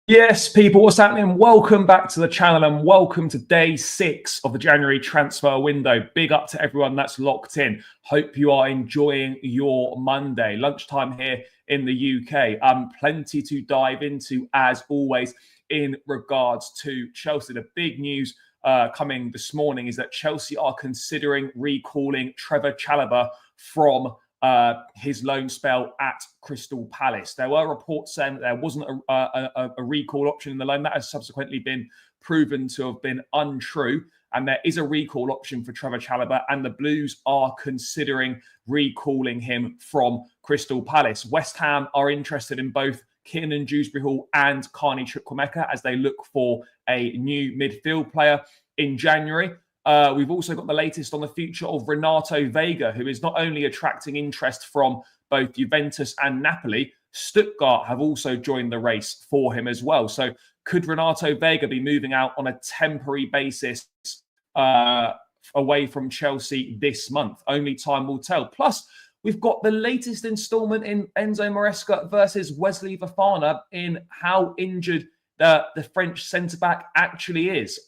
Yes, people, what's happening? Welcome back to the channel and welcome to day 6 of the January transfer window. Big up to everyone that's locked in. Hope you are enjoying your Monday. Lunchtime here in the UK. Plenty to dive into as always in regards to Chelsea. The big news coming this morning is that Chelsea are considering recalling Trevoh Chalobah from his loan spell at Crystal Palace. There were reports saying that there wasn't a recall option in the loan. That has subsequently been proven to have been untrue. And there is a recall option for Trevoh Chalobah, and the Blues are considering recalling him from Crystal Palace. West Ham are interested in both Kiernan Dewsbury-Hall and Carney Chukwuemeka as they look for a new midfield player in January. We've also got the latest on the future of Renato Vega, who is not only attracting interest from both Juventus and Napoli. Stuttgart have also joined the race for him as well. So could Renato Vega be moving out on a temporary basis away from Chelsea this month? Only time will tell. Plus, we've got the latest instalment in Enzo Maresca versus Wesley Fofana in how injured the French centre-back actually is.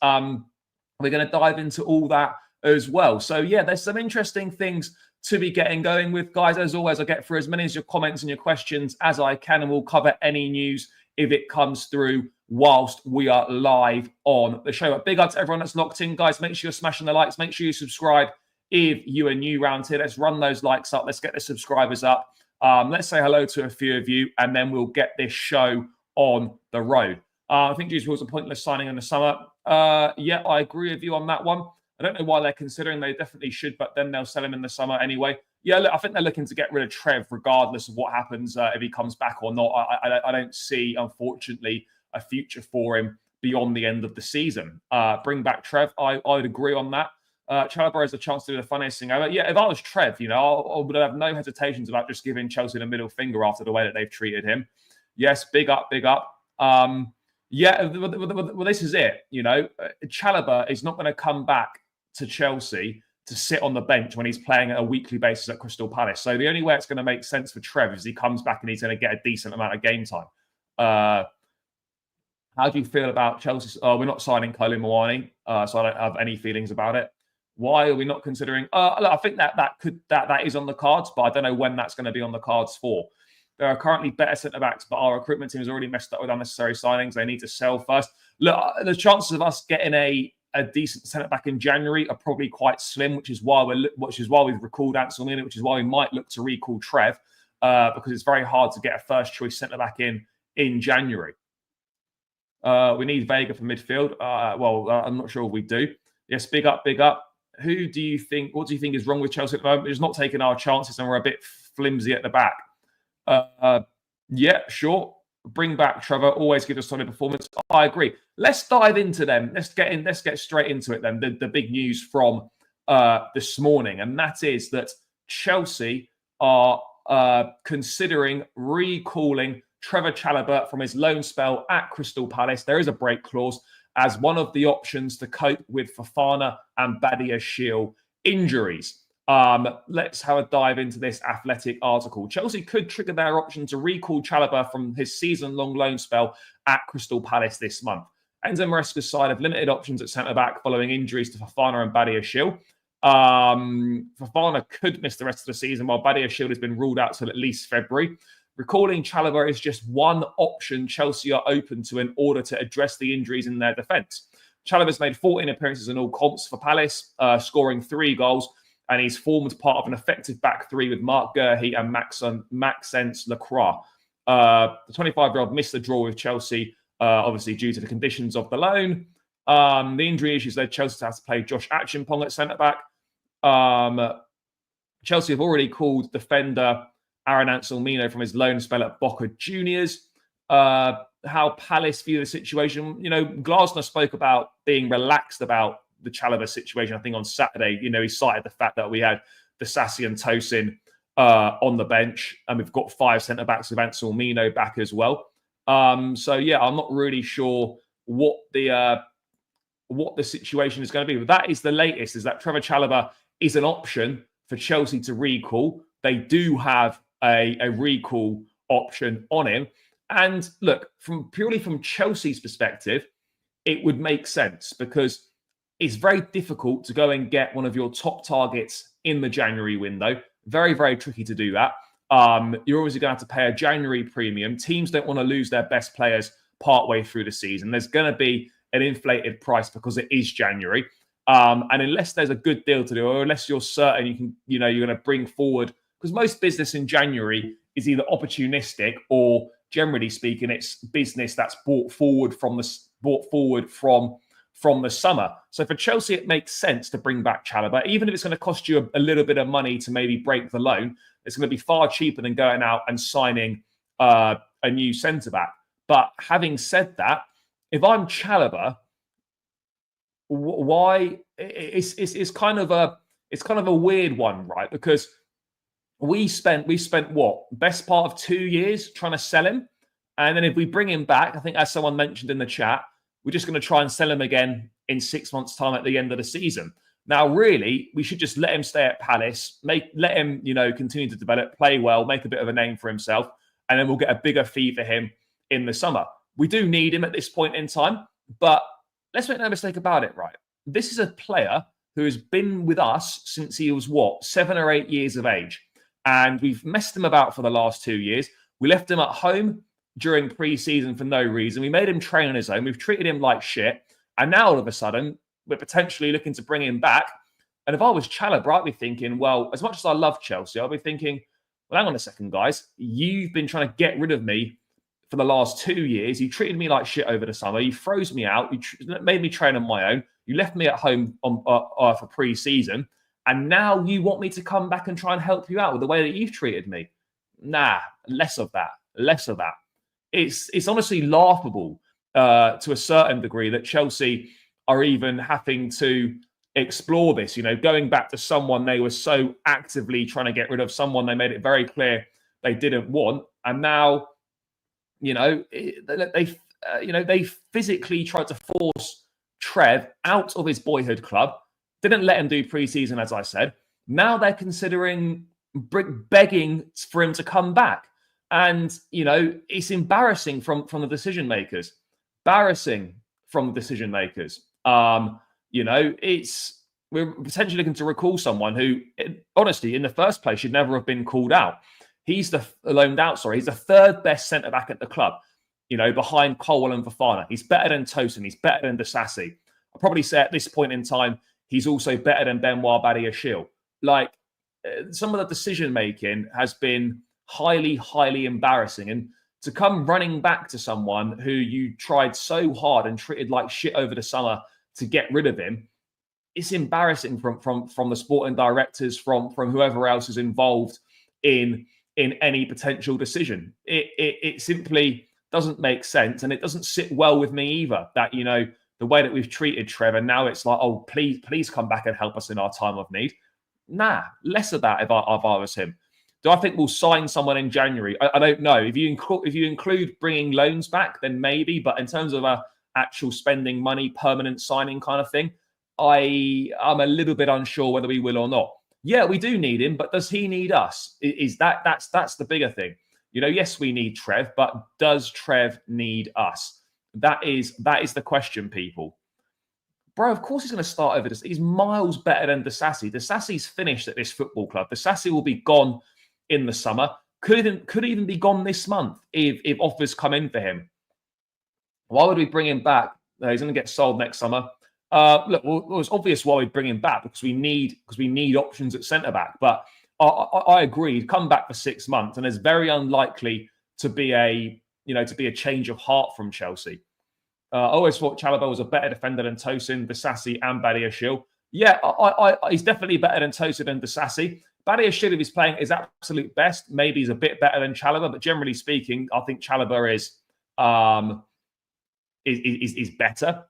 We're going to dive into all that as well. So, yeah, there's some interesting things to be getting going with, guys. As always, I get through as many of your comments and your questions as I can, and we'll cover any news if it comes through whilst we are live on the show. But big up to everyone that's locked in, guys. Make sure you're smashing the likes. Make sure you subscribe if you are new around here. Let's run those likes up. Let's get the subscribers up. Let's say hello to a few of you, and then we'll get this show on the road. I think Juice was a pointless signing in the summer. Yeah, I agree with you on that one. I don't know why they're considering. They definitely should, but then they'll sell him in the summer anyway. Yeah, look, I think they're looking to get rid of Trev regardless of what happens if he comes back or not. I don't see, unfortunately, a future for him beyond the end of the season. Bring back Trev. I would agree on that. Chalobah has a chance to do the funniest thing ever. Yeah, if I was Trev, I would have no hesitations about just giving Chelsea the middle finger after the way that they've treated him. Yes, big up, big up. Yeah, well, this is it. Chalobah is not going to come back to Chelsea to sit on the bench when he's playing at a weekly basis at Crystal Palace. So the only way it's going to make sense for Trev is he comes back and he's going to get a decent amount of game time. How do you feel about Chelsea? We're not signing Kolo Muani, so I don't have any feelings about it. Why are we not considering? I think that is on the cards, but I don't know when that's going to be on the cards for. There are currently better centre-backs, but our recruitment team has already messed up with unnecessary signings. They need to sell first. Look, the chances of us getting a decent centre-back in January are probably quite slim, which is why we've recalled Ansel Mina, which is why we might look to recall Trev, because it's very hard to get a first-choice centre-back in January. We need Vega for midfield. I'm not sure if we do. Yes, big up, big up. What do you think is wrong with Chelsea at the moment? We're just not taking our chances and we're a bit flimsy at the back. Yeah, sure. Bring back Trevoh. Always give a solid performance. I agree. Let's dive into them. Let's get straight into it then. The big news from this morning, and that is that Chelsea are considering recalling Trevoh Chalobah from his loan spell at Crystal Palace. There is a break clause as one of the options to cope with Fofana and Badiashile injuries. Let's have a dive into this Athletic article. Chelsea could trigger their option to recall Chalobah from his season-long loan spell at Crystal Palace this month. Enzo Maresca's side have limited options at centre-back following injuries to Fofana and Badiashile. Fofana could miss the rest of the season, while Badiashile has been ruled out till at least February. Recalling Chalobah is just one option Chelsea are open to in order to address the injuries in their defence. Chalobah's made 14 appearances in all comps for Palace, scoring 3 goals, and he's formed part of an effective back three with Marc Guéhi and Maxence Lacroix. The 25-year-old missed the draw with Chelsea, obviously due to the conditions of the loan. The injury issues led Chelsea to have to play Josh Achimpong at centre-back. Chelsea have already called defender Aaron Anselmino from his loan spell at Boca Juniors. How Palace view the situation. Glasner spoke about being relaxed about the Chalobah situation, I think, on Saturday. He cited the fact that we had Disasi and Tosin on the bench, and we've got 5 centre-backs with Anselmino back as well. So, yeah, I'm not really sure what the situation is going to be. But that is the latest, is that Trevoh Chalobah is an option for Chelsea to recall. They do have a recall option on him. And look, purely from Chelsea's perspective, it would make sense because it's very difficult to go and get one of your top targets in the January window. Very, very tricky to do that. You're obviously going to have to pay a January premium. Teams don't want to lose their best players partway through the season. There's going to be an inflated price because it is January. And unless there's a good deal to do, or unless you're certain you're going to bring forward, because most business in January is either opportunistic or, generally speaking, it's business that's brought forward from the summer. So for Chelsea, it makes sense to bring back Chalobah, even if it's going to cost you a little bit of money to maybe break the loan. It's going to be far cheaper than going out and signing a new centre back. But having said that, if I'm Chalobah, why it's kind of a weird one, right? Because we spent what, best part of 2 years trying to sell him, and then if we bring him back, I think as someone mentioned in the chat, we're just going to try and sell him again in 6 months' time at the end of the season. Now, really, we should just let him stay at Palace, let him, continue to develop, play well, make a bit of a name for himself, and then we'll get a bigger fee for him in the summer. We do need him at this point in time, but let's make no mistake about it, right? This is a player who has been with us since he was, 7 or 8 years of age. And we've messed him about for the last 2 years. We left him at home during pre-season for no reason. We made him train on his own. We've treated him like shit. And now all of a sudden, we're potentially looking to bring him back. And if I was Chalobah, I'd be thinking, well, as much as I love Chelsea, I'd be thinking, well, hang on a second, guys. You've been trying to get rid of me for the last 2 years. You treated me like shit over the summer. You froze me out. You made me train on my own. You left me at home for pre-season. And now you want me to come back and try and help you out with the way that you've treated me. Nah, less of that. It's honestly laughable to a certain degree that Chelsea are even having to explore this, going back to someone they were so actively trying to get rid of, someone they made it very clear they didn't want. And now, they physically tried to force Trev out of his boyhood club, didn't let him do pre-season, as I said. Now they're considering begging for him to come back. And, it's embarrassing from the decision makers. We're potentially looking to recall someone who, honestly, in the first place, should never have been called out. He's he's the third best centre-back at the club, behind Colwell and Fofana. He's better than Tosin. He's better than Disasi. I'll probably say at this point in time, he's also better than Benoit Badiashile. Some of the decision-making has been highly, highly embarrassing. And to come running back to someone who you tried so hard and treated like shit over the summer to get rid of him, it's embarrassing from the sporting directors, from whoever else is involved in any potential decision. It simply doesn't make sense, and it doesn't sit well with me either. That the way that we've treated Trevor, now it's like, oh, please come back and help us in our time of need. Nah, less of that if I was him. Do I think we'll sign someone in January? I don't know. If you include bringing loans back, then maybe. But in terms of a actual spending money, permanent signing kind of thing, I'm a little bit unsure whether we will or not. Yeah, we do need him, but does he need us? That's the bigger thing. Yes, we need Trev, but does Trev need us? That is the question, people. Bro, of course he's going to start over this. He's miles better than Disasi. Disasi's finished at this football club. Disasi will be gone in the summer. Could even be gone this month if offers come in for him. Why would we bring him back? He's going to get sold next summer. It's obvious why we bring him back, because we need options at centre back. But I agree. Come back for 6 months, and it's very unlikely to be a change of heart from Chelsea. I always thought Chalobah was a better defender than Tosin, Disasi, and Badiashile. Yeah, he's definitely better than Tosin and Disasi. Badiashile, if he's playing his absolute best, maybe he's a bit better than Chalobah, but generally speaking, I think Chalobah is better.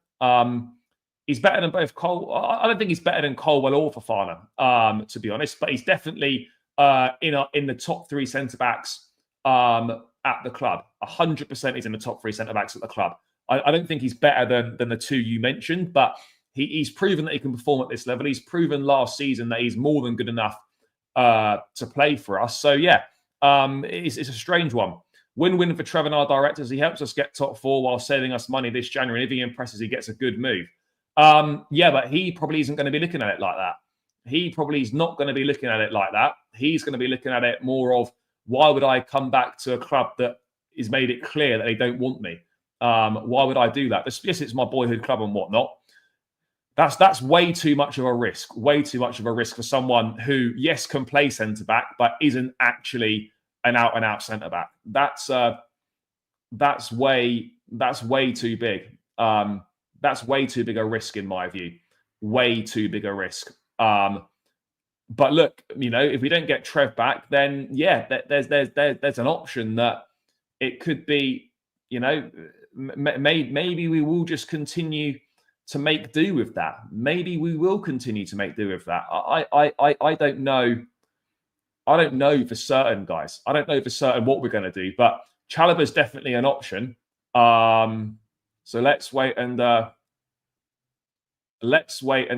He's better than both Cole. I don't think he's better than Colwell or Fofana, to be honest, but he's definitely in the top 3 centre backs at the club. 100% he's in the top 3 centre backs at the club. I don't think he's better than the 2 you mentioned, but he's proven that he can perform at this level. He's proven last season that he's more than good enough to play for us. So yeah, it's a strange one. Win-win for Trevoh and our directors. He helps us get top 4 while saving us money this January. And if he impresses, he gets a good move. Yeah, but he probably isn't going to be looking at it like that. He probably is not going to be looking at it like that. He's going to be looking at it more of, why would I come back to a club that has made it clear that they don't want me? Why would I do that? Yes, it's my boyhood club and whatnot. That's way too much of a risk. Way too much of a risk for someone who, yes, can play centre back, but isn't actually an out and out centre back. That's way too big. That's way too big a risk in my view. Way too big a risk. But look, if we don't get Trev back, then yeah, there's an option that it could be. Maybe we will just continue to make do with that. Maybe we will continue to make do with that. I don't know. I don't know for certain, guys. I don't know for certain what we're going to do, but Chalobah is definitely an option. So let's wait and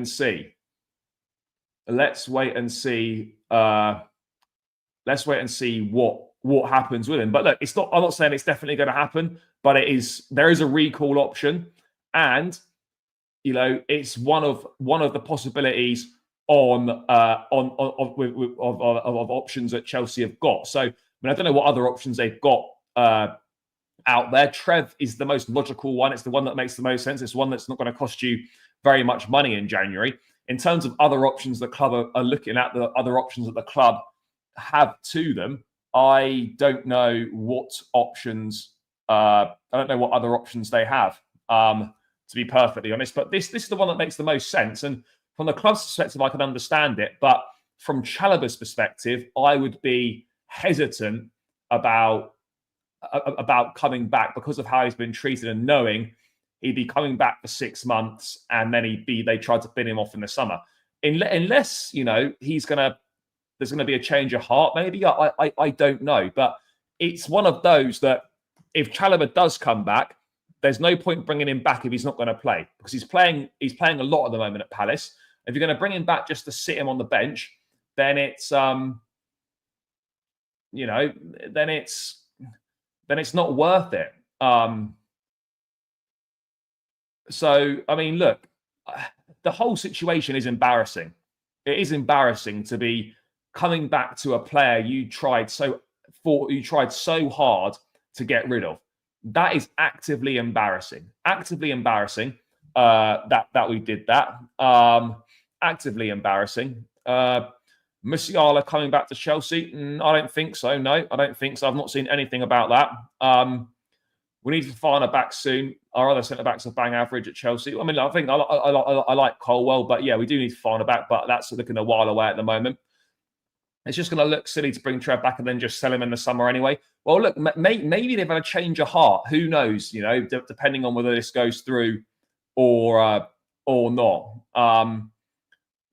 see. Let's wait and see. Let's wait and see what happens with him. But look, it's not. I'm not saying it's definitely going to happen, but there is a recall option, and it's one of the possibilities of options that Chelsea have got. So I don't know what other options they've got out there. Trev is the most logical one. It's the one that makes the most sense. It's one that's not going to cost you very much money in January. In terms of other options the club are looking at, the other options that the club have to them, I don't know what options. I don't know what other options they have. To be perfectly honest, but this is the one that makes the most sense. And from the club's perspective, I can understand it. But from Chalobah's perspective, I would be hesitant about coming back because of how he's been treated, and knowing he'd be coming back for 6 months and then they tried to bin him off in the summer. Unless there's going to be a change of heart, maybe. I don't know, but it's one of those that if Chalobah does come back, there's no point bringing him back if he's not going to play, because he's playing a lot at the moment at Palace. If you're going to bring him back just to sit him on the bench, then it's then it's not worth it. So I mean, look, the whole situation is embarrassing. It is embarrassing to be coming back to a player you tried so hard to get rid of. That is actively embarrassing. Actively embarrassing that we did that. Actively embarrassing. Musiala coming back to Chelsea? I don't think so. No, I don't think so. I've not seen anything about that. We need to find a back soon. Our other centre backs are bang average at Chelsea. I mean, I think I like Colwell, but yeah, we do need to find a back. But that's looking a while away at the moment. It's just going to look silly to bring Trev back and then just sell him in the summer anyway. Well, look, maybe they've had a change of heart. Who knows? Depending on whether this goes through or not.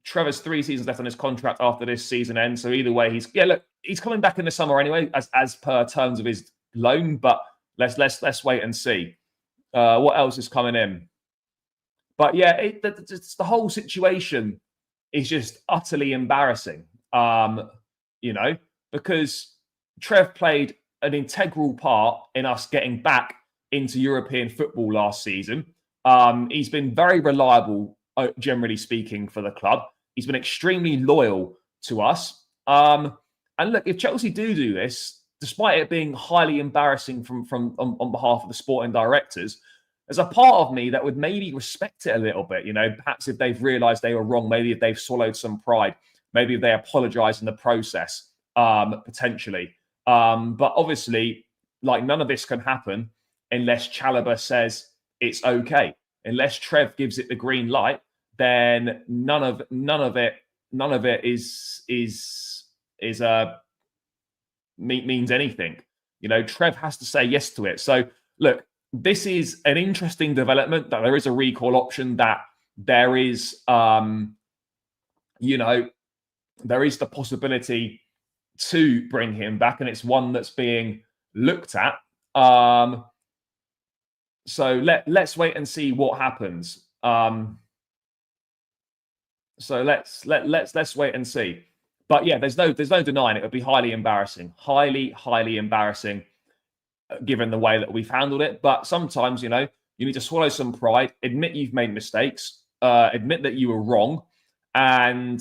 Trevor's 3 seasons left on his contract after this season ends. So either way, he's coming back in the summer anyway, as per terms of his loan. But let's wait and see what else is coming in. But yeah, it's the whole situation is just utterly embarrassing. Because Trev played an integral part in us getting back into European football last season. He's been very reliable, generally speaking, for the club. He's been extremely loyal to us. And look, if Chelsea do this, despite it being highly embarrassing on behalf of the sporting directors, there's a part of me that would maybe respect it a little bit. Perhaps if they've realised they were wrong, maybe if they've swallowed some pride, maybe if they apologise in the process, potentially. But obviously, none of this can happen unless Chalobah says it's okay. Unless Trev gives it the green light, then none of it means anything. Trev has to say yes to it. So look, this is an interesting development, that there is a recall option, that there is there is the possibility to bring him back, and it's one that's being looked at. So let's wait and see what happens. So let's wait and see. But yeah, there's no denying it would be highly embarrassing. Highly embarrassing given the way that we've handled it. But sometimes, you need to swallow some pride, admit you've made mistakes, admit that you were wrong, and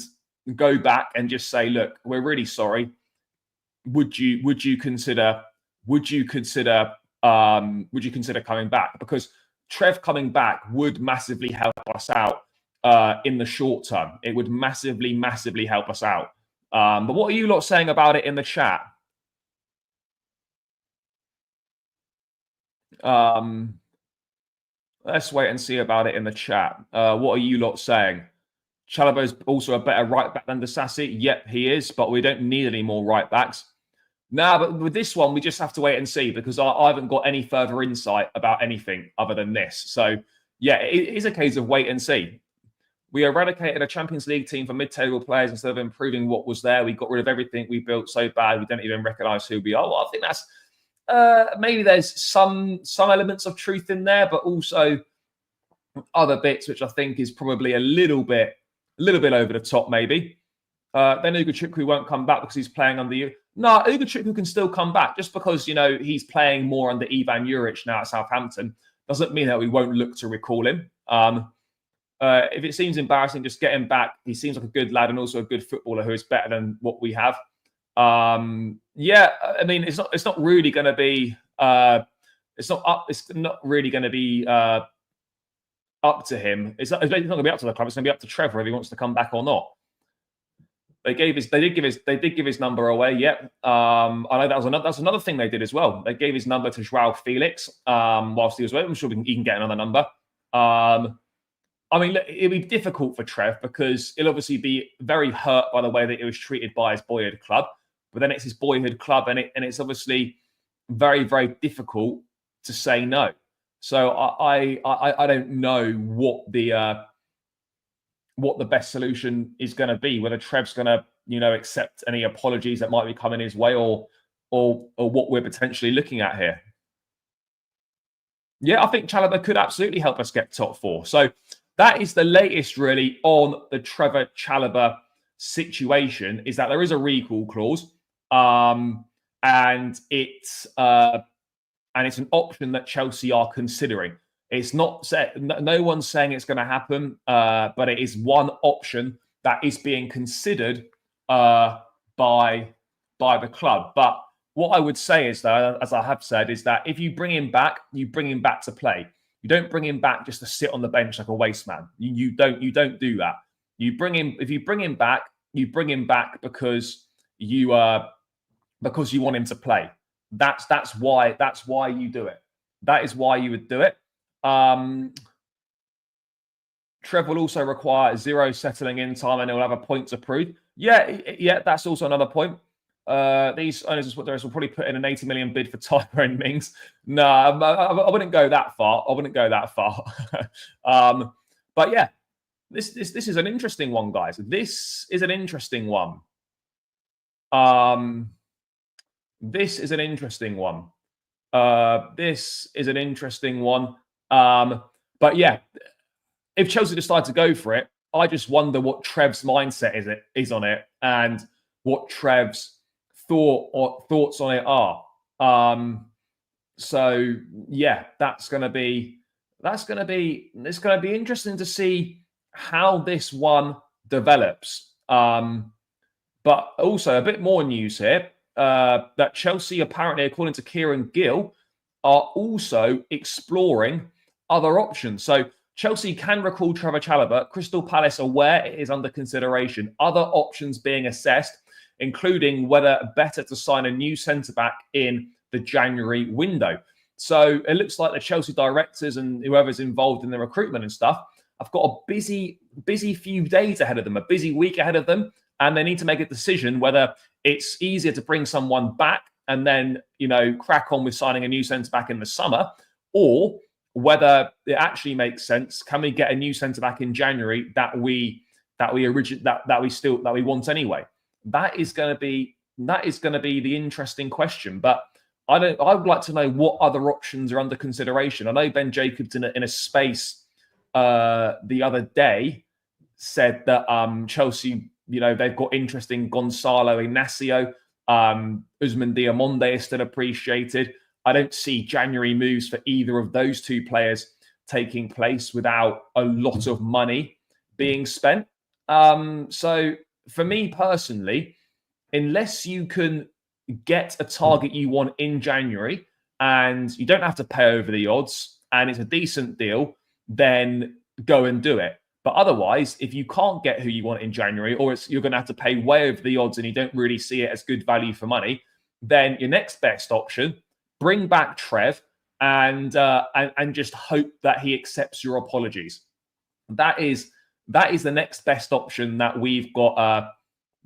go back and just say, look, we're really sorry. Would you consider coming back? Because Trev coming back would massively help us out in the short term. It would massively help us out. But what are you lot saying about it in the chat? Let's wait and see about it in the chat. What are you lot saying? Chalobah is also a better right back than Disasi. Yep, he is, but we don't need any more right backs. Nah, but with this one, we just have to wait and see, because I haven't got any further insight about anything other than this. So, yeah, it is a case of wait and see. We eradicated a Champions League team for mid-table players instead of improving what was there. We got rid of everything we built so bad we don't even recognise who we are. Well, I think that's maybe there's some elements of truth in there, but also other bits which I think is probably a little bit over the top, maybe. Then Chukwuemeka won't come back because he's playing under you. No, Chukwuemeka can still come back. Just because, he's playing more under Ivan Juric now at Southampton doesn't mean that we won't look to recall him. If it seems embarrassing, just get him back. He seems like a good lad and also a good footballer who is better than what we have. Yeah, I mean, it's not really going to be it's not really going to be up to him. It's not going to be up to the club. It's going to be up to Trevoh if he wants to come back or not. They did give his number away. Yep. I know that's another thing they did as well. They gave his number to João Felix whilst he was away. I'm sure he can get another number. I mean, look, it'll be difficult for Trev because he'll obviously be very hurt by the way that he was treated by his boyhood club. But then it's his boyhood club, and it's obviously very, very difficult to say no. So I don't know what the best solution is going to be. Whether Trev's going to accept any apologies that might be coming his way, or what we're potentially looking at here. Yeah, I think Chalobah could absolutely help us get top four. So that is the latest really on the Trevoh Chalobah situation, is that there is a recall clause, and it's an option that Chelsea are considering. It's not set, no one's saying it's going to happen, but it is one option that is being considered by the club. But what I would say is, though, as I have said, is that if you bring him back, you bring him back to play. You don't bring him back just to sit on the bench like a waste man. You don't do that. If you bring him back, you bring him back because you want him to play. That's why you do it. That is why you would do it. Trev will also require 0 settling in time, and he'll have a point to prove. Yeah, that's also another point. These owners will probably put in an 80 million bid for Tyrone Mings. No, I wouldn't go that far. But yeah, this is an interesting one, guys. This is an interesting one. This is an interesting one. But yeah, if Chelsea decide to go for it, I just wonder what Trev's mindset is on it, and what Trev's thoughts on it are. So yeah, it's going to be interesting to see how this one develops. But also a bit more news here, that Chelsea apparently, according to Kieran Gill, are also exploring other options. So Chelsea can recall Trevoh Chalobah. Crystal Palace aware it is under consideration. Other options being assessed, including whether better to sign a new centre-back in the January window. So it looks like the Chelsea directors and whoever's involved in the recruitment and stuff have got a busy few days ahead of them, a busy week ahead of them, and they need to make a decision whether it's easier to bring someone back and then, crack on with signing a new centre-back in the summer, or whether it actually makes sense. Can we get a new centre-back in January that we want anyway? That is going to be the interesting question. But I would like to know what other options are under consideration. I know Ben Jacobs in a space the other day said that Chelsea, they've got interest in Gonzalo Inacio. Usman Diamonde is still appreciated. I don't see January moves for either of those two players taking place without a lot of money being spent. So for me personally, unless you can get a target you want in January and you don't have to pay over the odds and it's a decent deal, then go and do it. But otherwise, if you can't get who you want in January, or you're going to have to pay way over the odds and you don't really see it as good value for money, then your next best option, bring back Trev and just hope that he accepts your apologies. That is the next best option that we've got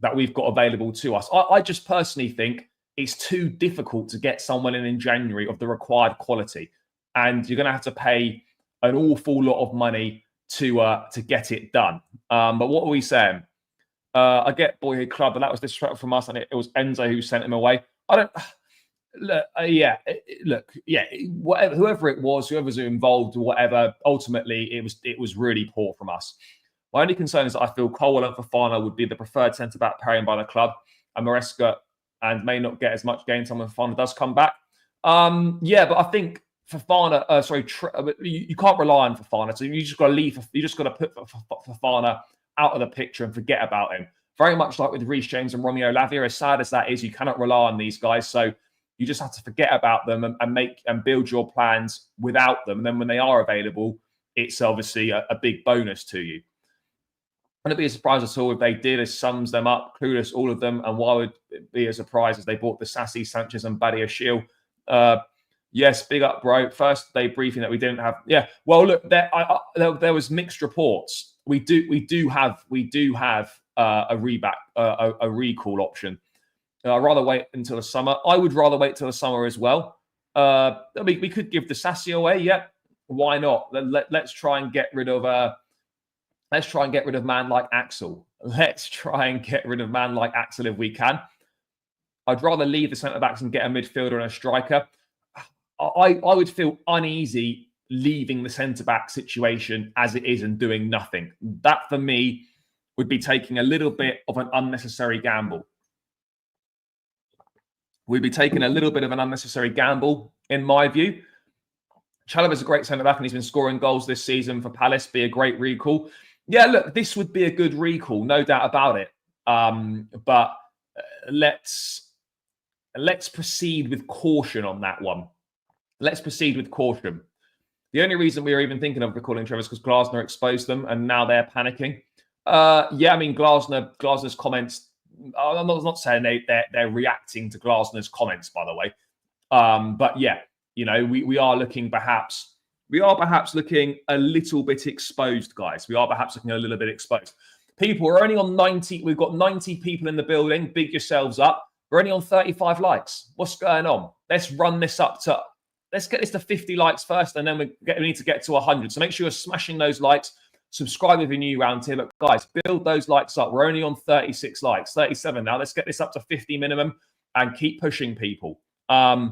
available to us. I just personally think it's too difficult to get someone in January of the required quality, and you're going to have to pay an awful lot of money to get it done. But what are we saying? I get Boyhood Club, but that was disrespectful from us, and it was Enzo who sent him away. I don't look. Whoever it was, whoever's involved or whatever, ultimately it was really poor from us. My only concern is that I feel Colwell and Fofana would be the preferred centre-back pairing by the club, and Maresca and may not get as much game time when Fofana does come back. But I think Fofana, you can't rely on Fofana, so you just got to leave. You just got to put Fofana out of the picture and forget about him. Very much like with Reece James and Romeo Lavia, as sad as that is, you cannot rely on these guys. So you just have to forget about them and build your plans without them. And then when they are available, it's obviously a big bonus to you. Wouldn't be a surprise at all if they did. It sums them up, clueless, all of them. And why would it be a surprise as they bought the Sassy, Sanchez, and Badiashile? Yes, big up, bro. First day briefing that we didn't have. Yeah, well, look, there was mixed reports. We do have a recall option. I'd rather wait until the summer. I would rather wait till the summer as well. We could give the Sassy away. Yeah, why not? Let's try and get rid of. Let's try and get rid of man like Axel. Let's try and get rid of man like Axel if we can. I'd rather leave the centre backs and get a midfielder and a striker. I would feel uneasy leaving the centre back situation as it is and doing nothing. That for me would be taking a little bit of an unnecessary gamble. We'd be taking a little bit of an unnecessary gamble, in my view. Chalobah's a great centre-back and he's been scoring goals this season for Palace. Be a great recall. Yeah, look, this would be a good recall, no doubt about it. But let's proceed with caution on that one. Let's proceed with caution. The only reason we were even thinking of recalling Trevoh is because Glasner exposed them and now they're panicking. Glasner's comments, I'm not saying they're reacting to Glasner's comments, by the way. But yeah, we are perhaps looking a little bit exposed, guys. We are perhaps looking a little bit exposed. People are only on 90. We've got 90 people in the building. Big yourselves up. We're only on 35 likes. What's going on? Let's run this up to, let's get this to 50 likes first, and then we need to get to 100. So make sure you're smashing those likes. Subscribe if you're new around here. Look, guys, build those likes up. We're only on 36 likes, 37 now. Let's get this up to 50 minimum and keep pushing people. I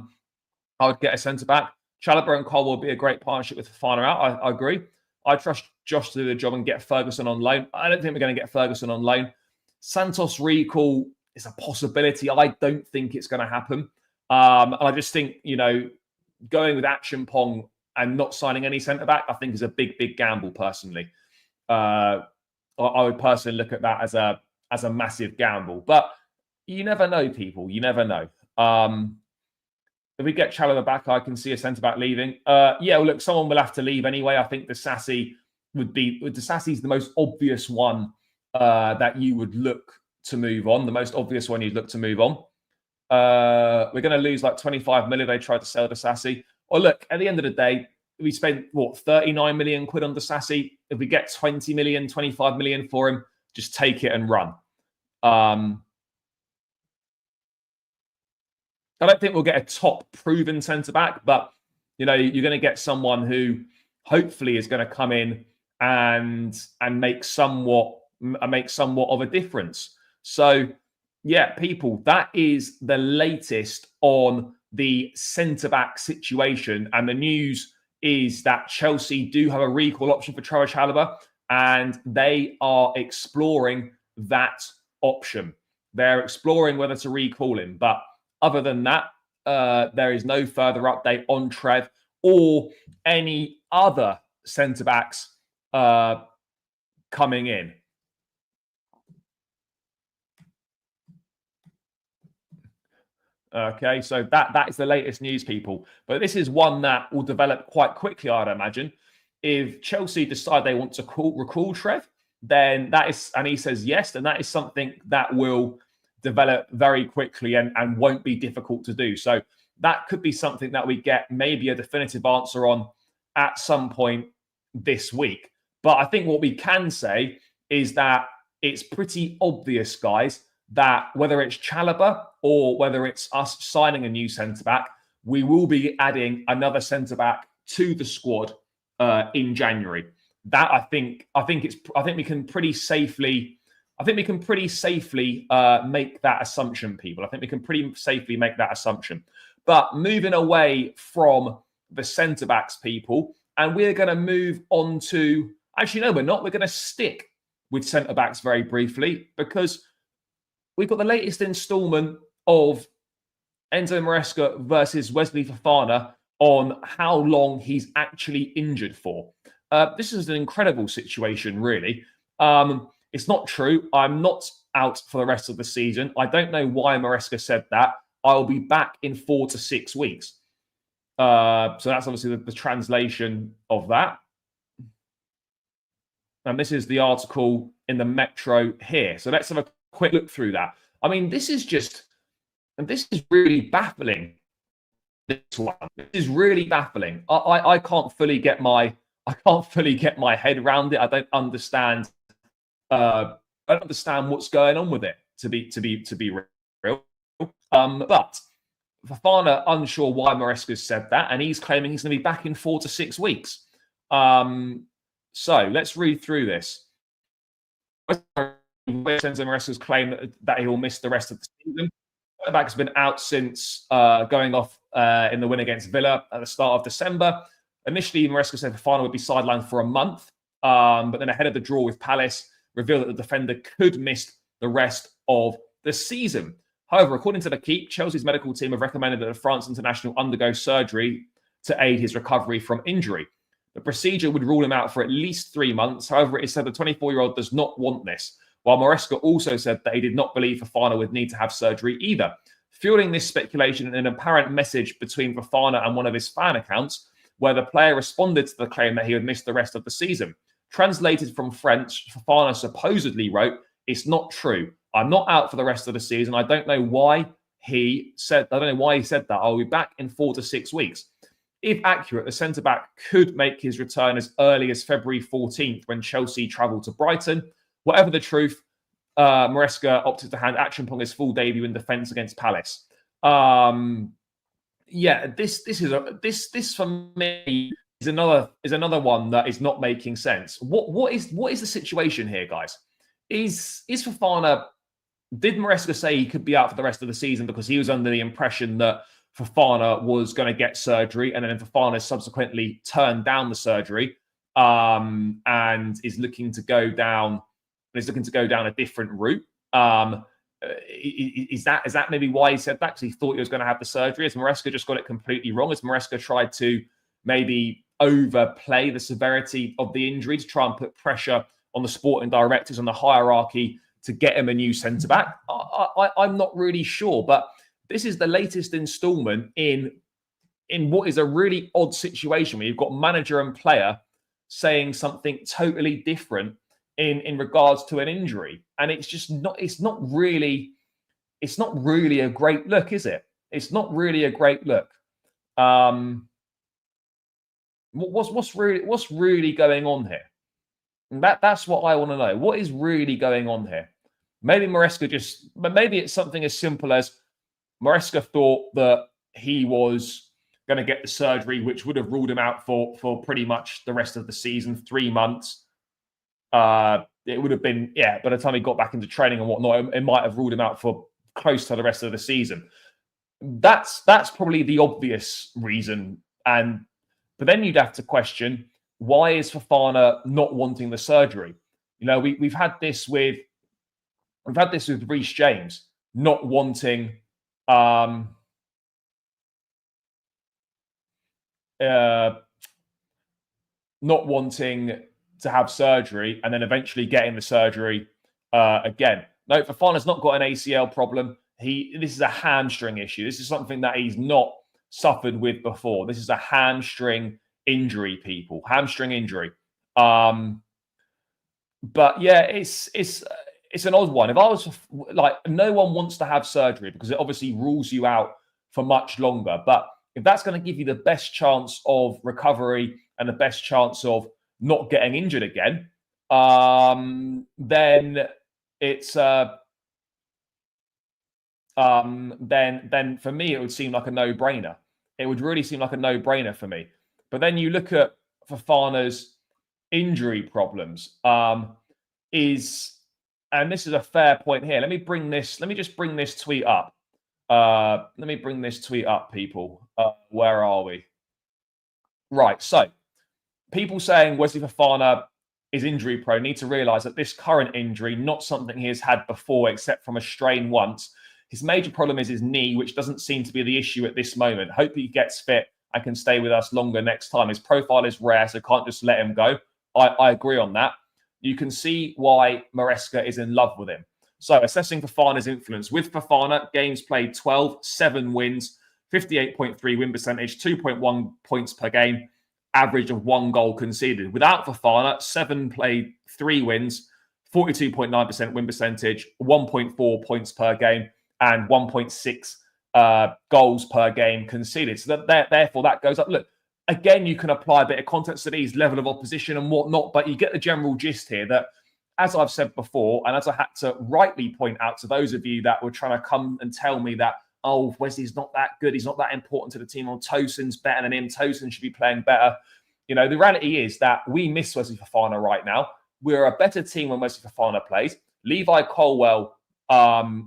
would get a centre-back. Chalobah and Cole will be a great partnership with Fofana out. I agree. I trust Josh to do the job and get Ferguson on loan. I don't think we're going to get Ferguson on loan. Santos recall is a possibility. I don't think it's going to happen. And I just think, going with Action Pong and not signing any centre-back, I think is a big, big gamble, personally. I would personally look at that as a massive gamble. But you never know, people. You never know. If we get Chalobah back, I can see a centre-back leaving. Look, someone will have to leave anyway. I think the Sassy Sassy's the most obvious one that you would look to move on. The most obvious one you'd look to move on. We're going to lose like 25 million. They tried to sell the Sassy. Or look, at the end of the day, we spent, 39 million quid on the Sassy. If we get 20 million, 25 million for him, just take it and run. I don't think we'll get a top proven centre-back, but, you're going to get someone who hopefully is going to come in and make somewhat of a difference. So, yeah, people, that is the latest on the centre-back situation. And the news is that Chelsea do have a recall option for Trevoh Chalobah, and they are exploring that option. They're exploring whether to recall him. But other than that, there is no further update on Trev or any other centre-backs coming in. Okay, so that is the latest news, people. But this is one that will develop quite quickly, I'd imagine. If Chelsea decide they want to recall Trev, then that is, and he says yes, then that is something that will develop very quickly and won't be difficult to do. So that could be something that we get maybe a definitive answer on at some point this week. But I think what we can say is that it's pretty obvious, guys, that whether it's Chalobah or whether it's us signing a new centre-back, we will be adding another centre-back to the squad in January. That I think we can pretty safely make that assumption, people. I think we can pretty safely make that assumption. But moving away from the centre-backs, people, and we're going to move on to, actually, no, we're not. We're going to stick with centre-backs very briefly because we've got the latest instalment of Enzo Maresca versus Wesley Fofana on how long he's actually injured for. This is an incredible situation, really. It's not true. I'm not out for the rest of the season. I don't know why Maresca said that. I'll be back in 4 to 6 weeks. So that's obviously the translation of that. And this is the article in the Metro here. So let's have a quick look through that. I mean, this is really baffling. This one. This is really baffling. I can't fully get my head around it. I don't understand. I don't understand what's going on with it. To be real. But Fofana unsure why Maresca said that, and he's claiming he's going to be back in 4 to 6 weeks. So let's read through this. Maresca's claim that he will miss the rest of the season. Back has been out since going off in the win against Villa at the start of December. Initially, Maresca said Fofana would be sidelined for a month, but then ahead of the draw with Palace, revealed that the defender could miss the rest of the season. However, according to the Keep, Chelsea's medical team have recommended that the France international undergo surgery to aid his recovery from injury. The procedure would rule him out for at least 3 months. However, it is said the 24-year-old does not want this, while Maresca also said that he did not believe Fofana would need to have surgery either. Fueling this speculation in an apparent message between Fofana and one of his fan accounts, where the player responded to the claim that he would miss the rest of the season. Translated from French, Fofana supposedly wrote, "It's not true. I'm not out for the rest of the season. I don't know why he said that. I'll be back in 4 to 6 weeks." If accurate, the centre-back could make his return as early as February 14th when Chelsea travel to Brighton. Whatever the truth, Maresca opted to hand Acheampong his full debut in defence against Palace. This for me is another one that is not making sense. What is the situation here, guys? Is Fofana? Did Maresca say he could be out for the rest of the season because he was under the impression that Fofana was going to get surgery, and then Fofana subsequently turned down the surgery and is looking to go down a different route? Is that maybe why he said that? Because he thought he was going to have the surgery? Has Maresca just got it completely wrong? Has Maresca tried to maybe overplay the severity of the injury to try and put pressure on the sporting directors and the hierarchy to get him a new centre-back? I'm not really sure, but this is the latest instalment in what is a really odd situation where you've got manager and player saying something totally different in regards to an injury. And it's not really a great look, is it? It's not really a great look. What's really going on here? And that's what I want to know. What is really going on here? Maybe maybe it's something as simple as Maresca thought that he was going to get the surgery, which would have ruled him out for pretty much the rest of the season, 3 months. It would have been, by the time he got back into training and whatnot, it might have ruled him out for close to the rest of the season. That's probably the obvious reason. But then you'd have to question, why is Fofana not wanting the surgery? You know, we've had this with Reece James not wanting not wanting to have surgery and then eventually getting the surgery again. No, Fofana's not got an ACL problem. This is a hamstring issue. This is something that he's not suffered with before. This is a hamstring injury, people. Hamstring injury. But yeah, it's an odd one. If I was like, no one wants to have surgery because it obviously rules you out for much longer. But if that's going to give you the best chance of recovery and the best chance of not getting injured again, then it's then for me it would seem like a no-brainer. It would really seem like a no-brainer for me. But then you look at Fofana's injury problems. And this is a fair point here. Let me just bring this tweet up. Let me bring this tweet up, people. Where are we? Right. So people saying Wesley Fofana is injury prone need to realise that this current injury, not something he has had before except from a strain once. His major problem is his knee, which doesn't seem to be the issue at this moment. Hope he gets fit and can stay with us longer next time. His profile is rare, so can't just let him go. I agree on that. You can see why Maresca is in love with him. So assessing Fofana's influence. With Fofana, games played 12, 7 wins, 58.3 win percentage, 2.1 points per game, average of 1 goal conceded. Without Fofana, 7 played, 3 wins, 42.9% win percentage, 1.4 points per game, and 1.6 goals per game conceded. So therefore, that goes up. Look, again, you can apply a bit of context to these, level of opposition and whatnot, but you get the general gist here that, as I've said before, and as I had to rightly point out to those of you that were trying to come and tell me that, oh, Wesley's not that good, he's not that important to the team, or Tosin's better than him, Tosin should be playing better. You know, the reality is that we miss Wesley Fofana right now. We're a better team when Wesley Fofana plays. Levi Colwill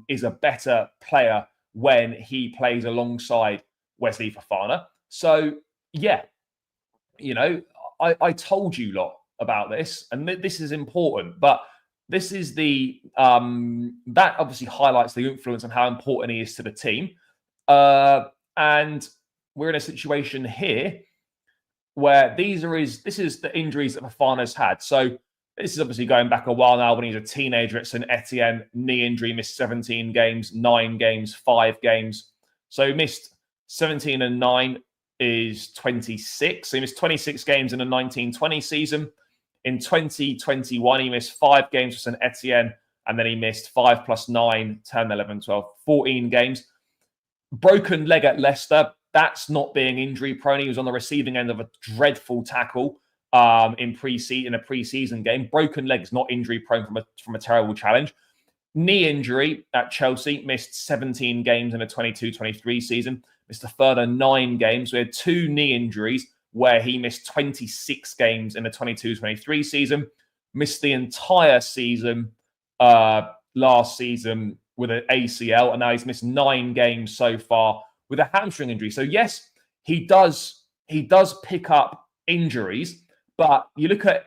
is a better player when he plays alongside Wesley Fofana. So, yeah, you know, I told you lot about this, and this is important, but this is the that obviously highlights the influence and how important he is to the team. And we're in a situation here where this is the injuries that Fofana's had. So this is obviously going back a while now when he was a teenager at St Etienne, knee injury, missed 17 games, 9 games, 5 games. So he missed 17 and 9 is 26. So he missed 26 games in the 19-20 season. In 2021, he missed 5 games for St Etienne, and then he missed 5 plus 9, 10, 11, 12, 14 games. Broken leg at Leicester. That's not being injury prone. He was on the receiving end of a dreadful tackle in a preseason game. Broken leg is not injury prone from a terrible challenge. Knee injury at Chelsea, missed 17 games in a 22-23 season. Missed a further 9 games. We had 2 knee injuries where he missed 26 games in the 22-23 season, missed the entire season last season with an ACL, and now he's missed 9 games so far with a hamstring injury. So yes, he does pick up injuries, but you look at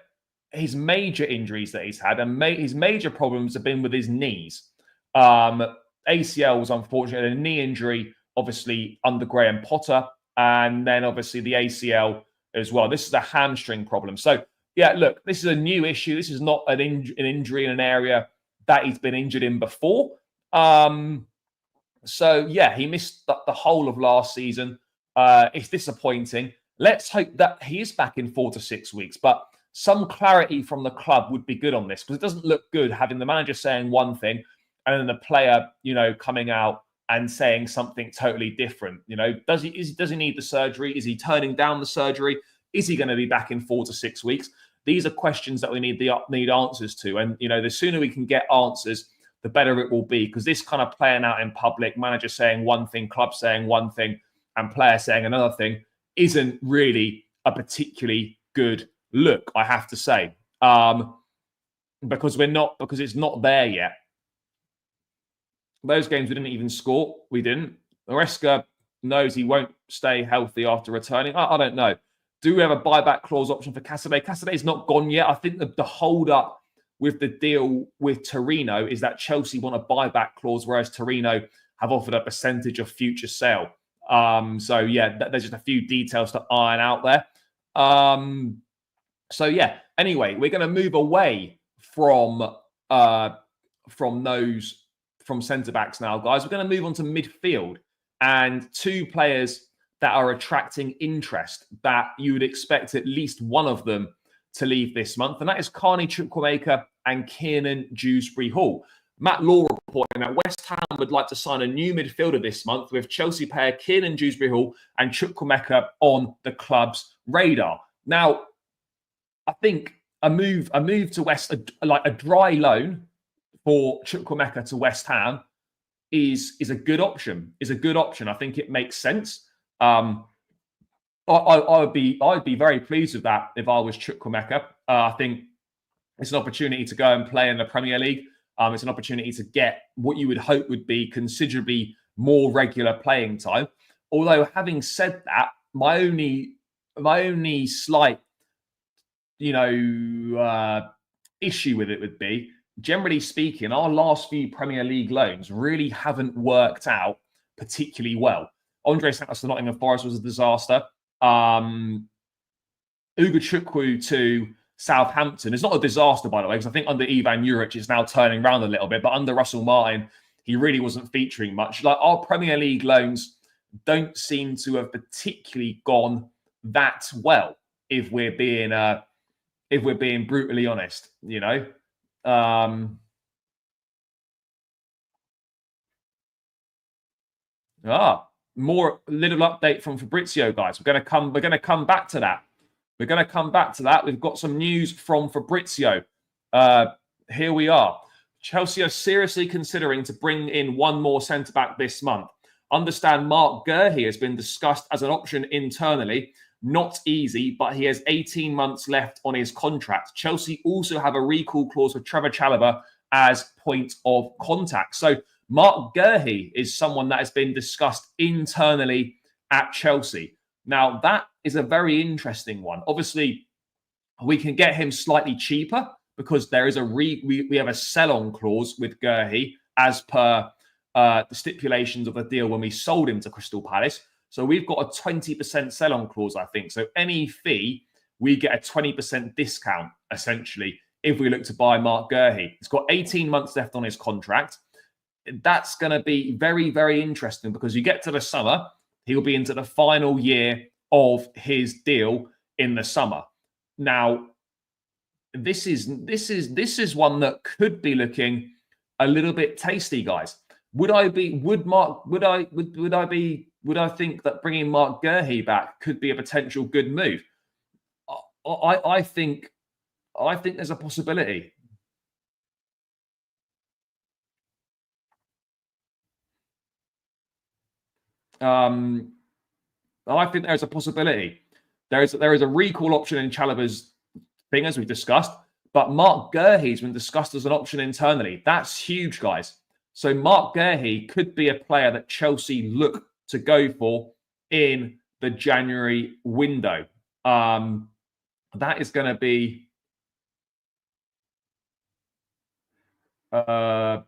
his major injuries that he's had, and his major problems have been with his knees. ACL was unfortunate, a knee injury, obviously under Graham Potter, and then obviously the ACL as well. This is a hamstring problem. So yeah, look, this is a new issue. This is not an injury in an area that he's been injured in before. So yeah, he missed the whole of last season. It's disappointing. Let's hope that he is back in 4 to 6 weeks, but some clarity from the club would be good on this, because it doesn't look good having the manager saying one thing and then the player, you know, coming out and saying something totally different. You know, does he need the surgery? Is he turning down the surgery? Is he going to be back in 4 to 6 weeks? These are questions that we need answers to. And, you know, the sooner we can get answers, the better it will be, because this kind of playing out in public, manager saying one thing, club saying one thing, and player saying another thing, isn't really a particularly good look, I have to say, because it's not there yet. Those games we didn't even score. We didn't. Maresca knows he won't stay healthy after returning. I don't know. Do we have a buyback clause option for Chalobah? Chalobah's not gone yet. I think the hold up with the deal with Torino is that Chelsea want a buyback clause, whereas Torino have offered a percentage of future sale. So yeah, there's just a few details to iron out there. So yeah, anyway, we're going to move away from centre backs now, guys. We're going to move on to midfield, and two players that are attracting interest that you would expect at least one of them to leave this month, and that is Carney Chukwuemeka and Kiernan Dewsbury-Hall. Matt Law reporting that West Ham would like to sign a new midfielder this month, with Chelsea pair Kiernan Dewsbury-Hall and Chukwuemeka on the club's radar. Now, I think a move to like a dry loan for Chukwuemeka to West Ham is a good option. I think it makes sense. I'd be very pleased with that if I was Chukwuemeka. I think it's an opportunity to go and play in the Premier League. It's an opportunity to get what you would hope would be considerably more regular playing time. Although, having said that, my only slight, issue with it would be, generally speaking, our last few Premier League loans really haven't worked out particularly well. Andre Santos to Nottingham Forest was a disaster. Ugo Chukwu to Southampton is not a disaster, by the way, because I think under Ivan Juric it's now turning around a little bit, but under Russell Martin, he really wasn't featuring much. Like, our Premier League loans don't seem to have particularly gone that well, if we're being brutally honest, More little update from Fabrizio, guys. We're going to come back to that. We've got some news from Fabrizio. Here we are. Chelsea are seriously considering to bring in one more centre-back this month. Understand Mark Gurhey has been discussed as an option internally. Not easy, but he has 18 months left on his contract. Chelsea also have a recall clause for Trevoh Chalobah as point of contact. So Mark Gurhey is someone that has been discussed internally at Chelsea. Now, that is a very interesting one. Obviously, we can get him slightly cheaper because there is we have a sell-on clause with Gurhey as per the stipulations of the deal when we sold him to Crystal Palace. So we've got a 20% sell-on clause, I think. So any fee, we get a 20% discount, essentially, if we look to buy Mark Gurhey. He's got 18 months left on his contract. That's going to be very, very interesting because you get to the summer, he'll be into the final year of his deal in the summer. Now, this is one that could be looking a little bit tasty, guys. Would I think that bringing Mark Gurhey back could be a potential good move? I think there's a possibility. I think there's a possibility. There is a recall option in Chalobah's thing, as we've discussed, but Mark Gurhey's been discussed as an option internally. That's huge, guys. So Mark Gurhey could be a player that Chelsea look to go for in the January window. That is going to be that's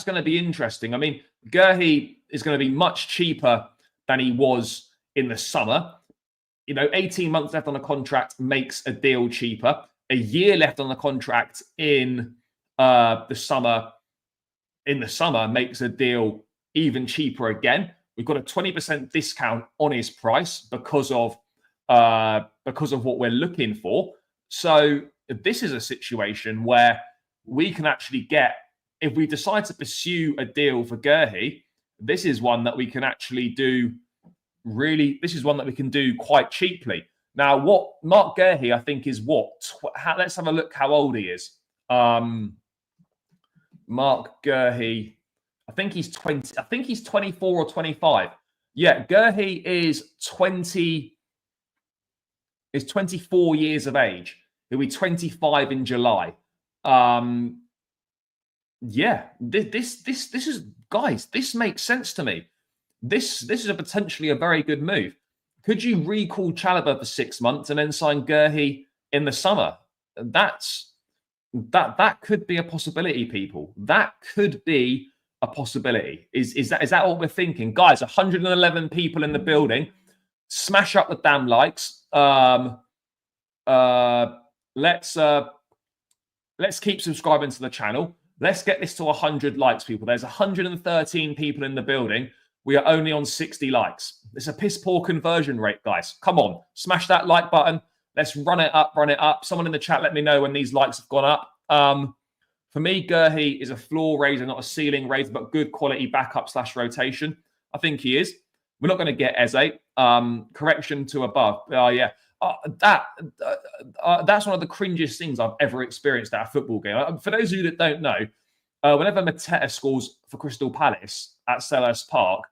going to be interesting. I mean, Gurhey is going to be much cheaper than he was in the summer. 18 months left on the contract makes a deal cheaper. A year left on the contract in the summer makes a deal even cheaper again. We've got a 20% discount on his price because of what we're looking for. So this is a situation where we can actually get, if we decide to pursue a deal for Gurhey, this is one that we can actually do this is one that we can do quite cheaply. Now, what Mark Gurhey, I think, is let's have a look how old he is. Mark Gurhey, I think he's 20. I think he's 24 or 25. Yeah, Gurhey is 24 years of age. He'll be 25 in July. Yeah, this is, guys, this makes sense to me. This is potentially a very good move. Could you recall Chalobah for 6 months and then sign Gurhey in the summer? That could be a possibility, people. That could be a possibility? Is that what we're thinking? Guys, 111 people in the building. Smash up the damn likes. Let's keep subscribing to the channel. Let's get this to 100 likes, people. There's 113 people in the building. We are only on 60 likes. It's a piss poor conversion rate, guys. Come on, smash that like button. Let's run it up, run it up. Someone in the chat, let me know when these likes have gone up. For me, Gurhey is a floor raiser, not a ceiling raiser, but good quality backup / rotation. I think he is. We're not going to get Eze. Correction to above. Yeah. That's one of the cringiest things I've ever experienced at a football game. For those of you that don't know, whenever Mateta scores for Crystal Palace at Selhurst Park,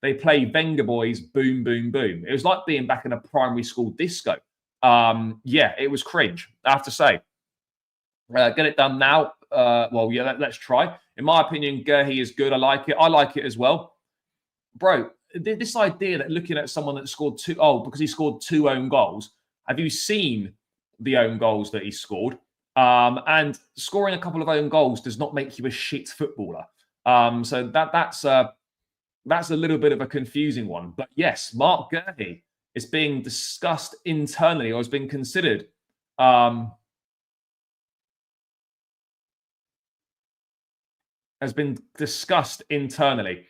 they play Venga Boys, Boom, Boom, Boom. It was like being back in a primary school disco. Yeah, it was cringe, I have to say. Get it done now. Well, yeah, let's try. In my opinion, Gurhey is good. I like it. I like it as well. Bro, this idea that looking at someone that scored because he scored 2 own goals. Have you seen the own goals that he scored? And scoring a couple of own goals does not make you a shit footballer. So that's a little bit of a confusing one. But yes, Mark Gurhey is being discussed internally, or has been considered. Has been discussed internally.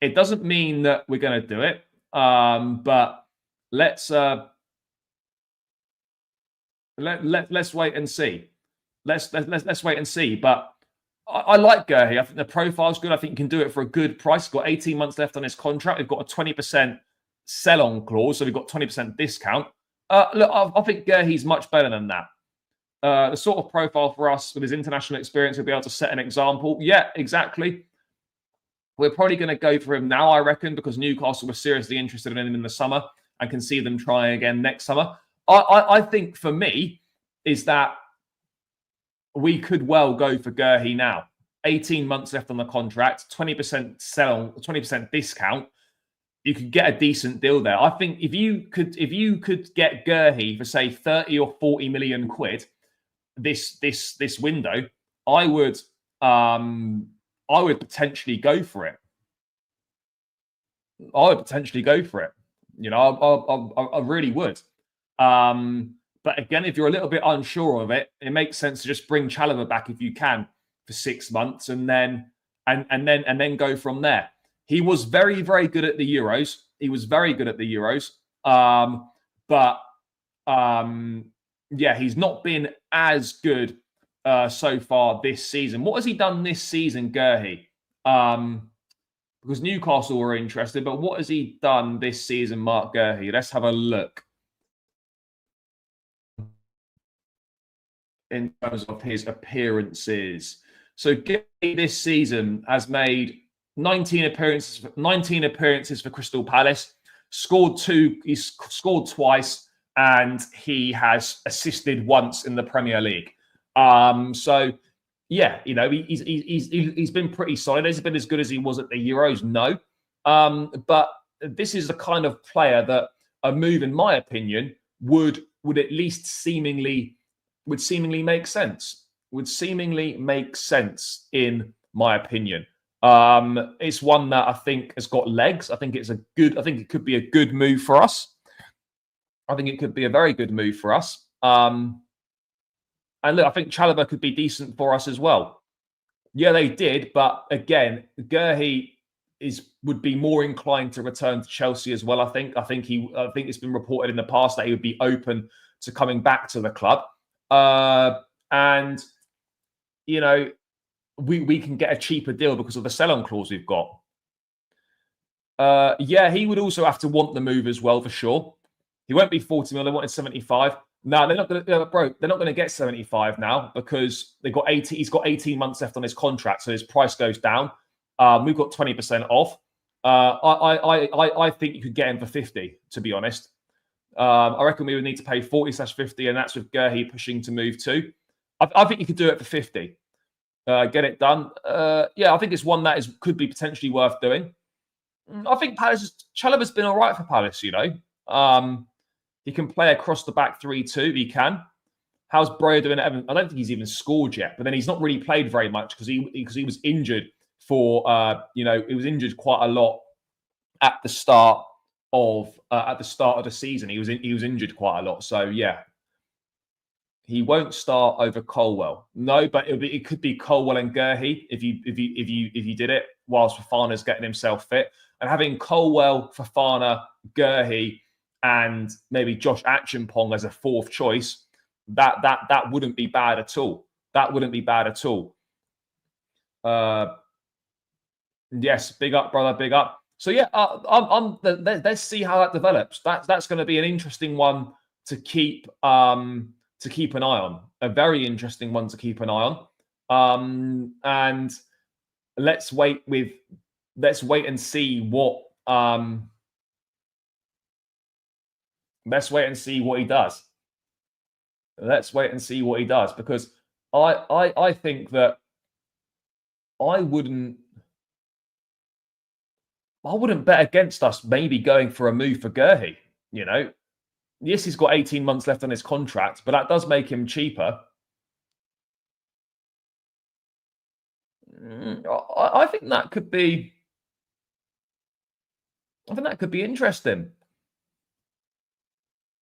It doesn't mean that we're going to do it, but let's wait and see. Let's wait and see. But I like Gurhey. I think the profile's good. I think you can do it for a good price. He's got 18 months left on his contract. We've got a 20% sell-on clause, so we've got 20% discount. Look, I think Gurhey's much better than that. The sort of profile for us with his international experience will be able to set an example. Yeah, exactly. We're probably going to go for him now, I reckon, because Newcastle were seriously interested in him in the summer and can see them trying again next summer. I think for me is that we could well go for Gurhey now. 18 months left on the contract, 20% sell, 20% discount. You could get a decent deal there. I think if you could get Gurhey for say 30 or 40 million quid this window, I would potentially go for it. I would potentially go for it. You know, I really would. But again, if you're a little bit unsure of it, it makes sense to just bring Chalobah back if you can for 6 months, and then go from there. He was very, very good at the Euros. He was very good at the Euros. Yeah, he's not been as good so far this season. What has he done this season, Gurhey? Because Newcastle were interested, but what has he done this season, Mark Gurhey? Let's have a look. In terms of his appearances. So Gurhey this season has made 19 appearances for Crystal Palace, he's scored twice, and he has assisted once in the Premier League. So yeah, you know, he's been pretty solid. Has he been as good as he was at the Euros? No. But this is the kind of player that a move, in my opinion, would at least seemingly make sense. Would seemingly make sense, in my opinion. It's one that I think has got legs. I think it could be a good move for us. I think it could be a very good move for us. And look, I think Chalobah could be decent for us as well. Yeah, they did, but again, Gurhey would be more inclined to return to Chelsea as well. I think it's been reported in the past that he would be open to coming back to the club. And you know, we can get a cheaper deal because of the sell-on clause we've got. Yeah, he would also have to want the move as well, for sure. He won't be 40 million. They wanted 75. No, they're not going to, bro. They're not going to get 75 now because they've got 80. He's got 18 months left on his contract, so his price goes down. We've got 20% off. I think you could get him for 50. To be honest, I reckon we would need to pay 40/50, and that's with Gurhey pushing to move too. I think you could do it for 50. Get it done. Yeah, I think it's one that could be potentially worth doing. I think Chalobah's been all right for Palace. You know, he can play across the back 3-2. He can. How's Broja doing at Everton? I don't think he's even scored yet. But then he's not really played very much because he was injured for he was injured quite a lot at the start of the season. He was injured quite a lot. So yeah, he won't start over Colwell. No, but it could be Colwell and Gurhey if you did it whilst Fofana's getting himself fit, and having Colwell, Fofana, Gurhey, and maybe Josh Acheampong as a fourth choice. That wouldn't be bad at all. That wouldn't be bad at all. Yes, big up, brother, big up. So yeah, let's see how that develops. That's going to be an interesting one to keep an eye on. A very interesting one to keep an eye on. And let's wait and see what let's wait and see what he does. Let's wait and see what he does, because I think that I wouldn't bet against us maybe going for a move for Gurhey. Yes, he's got 18 months left on his contract, but that does make him cheaper. I think that could be. I think that could be interesting.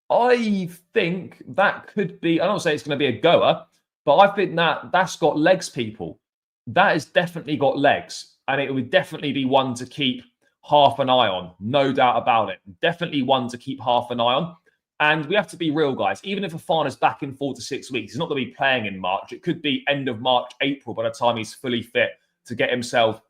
I think that could be. I don't say it's going to be a goer, but I think that's got legs, people. That has definitely got legs, and it would definitely be one to keep half an eye on, no doubt about it. Definitely one to keep half an eye on. And we have to be real, guys. Even if Fofana's back in 4 to 6 weeks, he's not going to be playing in March. It could be end of March, April by the time he's fully fit to get himself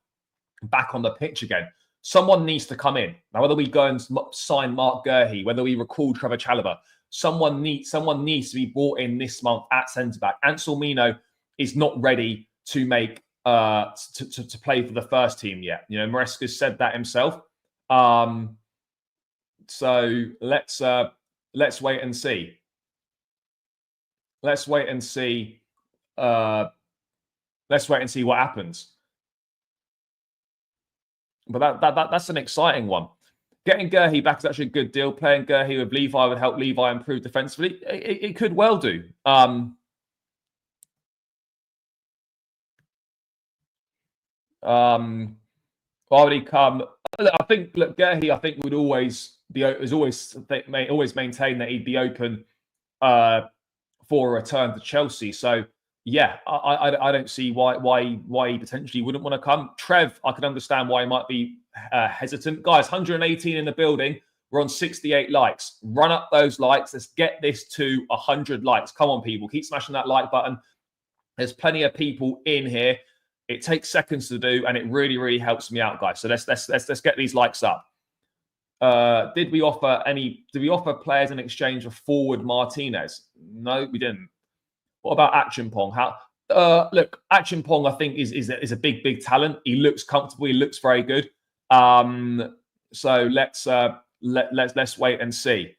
back on the pitch again. Someone needs to come in. Now, whether we go and sign Mark Gurhey, whether we recall Trevoh Chalobah, someone needs to be brought in this month at centre-back. Anselmino is not ready to make to play for the first team yet. Maresca's said that himself. So let's wait and see. Let's wait and see. Let's wait and see what happens. But that's an exciting one. Getting Gurhey back is actually a good deal. Playing Gurhey with Levi would help Levi improve defensively. It could well do. Why would he come? I think Gurhey, I think would always maintain that he'd be open for a return to Chelsea. So yeah, I don't see why he potentially wouldn't want to come. Trev, I can understand why he might be hesitant. Guys, 118 in the building. We're on 68 likes. Run up those likes. Let's get this to 100 likes. Come on, people. Keep smashing that like button. There's plenty of people in here. It takes seconds to do, and it really, really helps me out, guys. So let's get these likes up. Did we offer players in exchange for forward Martinez? No, we didn't. What about Acheampong? Look, Acheampong, I think is a big talent. He looks comfortable. He looks very good. So let's wait and see.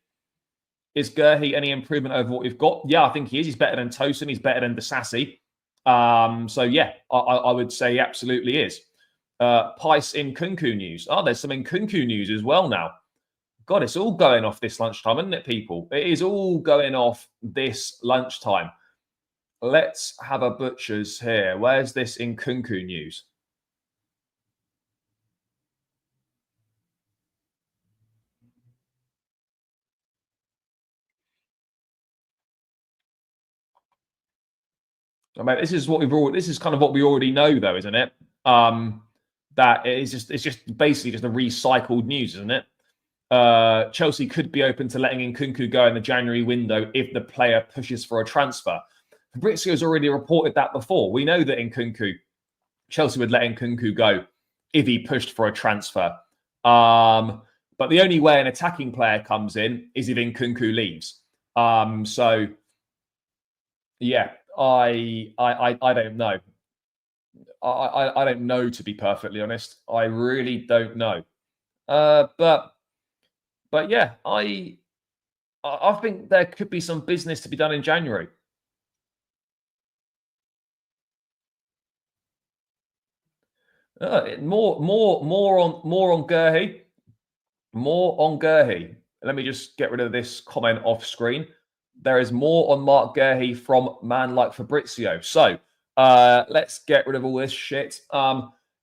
Is Gurhey any improvement over what we've got? Yeah, I think he is. He's better than Tosin. He's better than Disasi. So yeah, I would say he absolutely is. Pice in Nkunku news. Oh, there's some Nkunku news as well now. God, it's all going off this lunchtime, isn't it, people? It is all going off this lunchtime. Let's have a butcher's here. Where's this Nkunku news? I mean, this is kind of what we already know, though, isn't it? That it's just basically just a recycled news, isn't it? Chelsea could be open to letting Nkunku go in the January window if the player pushes for a transfer. Fabrizio's already reported that before. We know that Chelsea would let Nkunku go if he pushed for a transfer. But the only way an attacking player comes in is if Nkunku leaves. So yeah, I don't know. I don't know, to be perfectly honest. I really don't know. But yeah, I think there could be some business to be done in January. More on Gurhey. More on Gurhey. Let me just get rid of this comment off screen. There is more on Mark Gurhey from man like Fabrizio. So let's get rid of all this shit.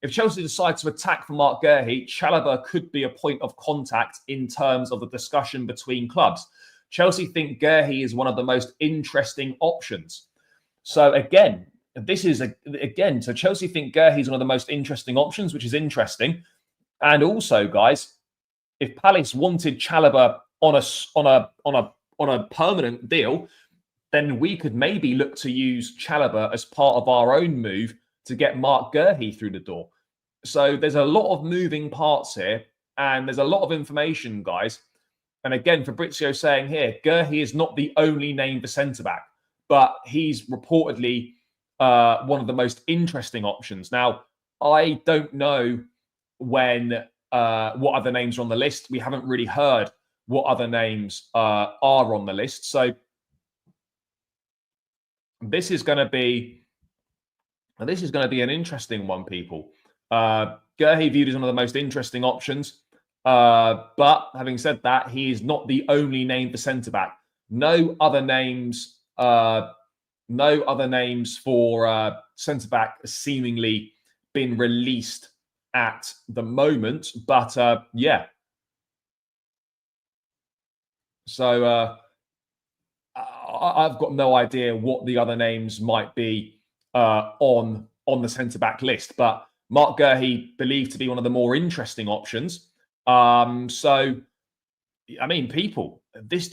if Chelsea decide to attack for Mark Guehi, Chalobah could be a point of contact in terms of the discussion between clubs. Chelsea think Guehi is one of the most interesting options. So again, so Chelsea think Guehi is one of the most interesting options, which is interesting. And also, guys, if Palace wanted Chalobah on a permanent deal, then we could maybe look to use Chalobah as part of our own move to get Mark Guehi through the door. So there's a lot of moving parts here, and there's a lot of information, guys. And again, Fabrizio saying here, Guehi is not the only name for centre-back, but he's reportedly one of the most interesting options. Now, I don't know what other names are on the list. We haven't really heard what other names are on the list. So this is going to be an interesting one, people. Guehi viewed as one of the most interesting options. But having said that, he is not the only name for centre-back. No other names for centre-back seemingly been released at the moment. But yeah. So I've got no idea what the other names might be on the centre-back list. But Mark Guehi believed to be one of the more interesting options. So, I mean, people, this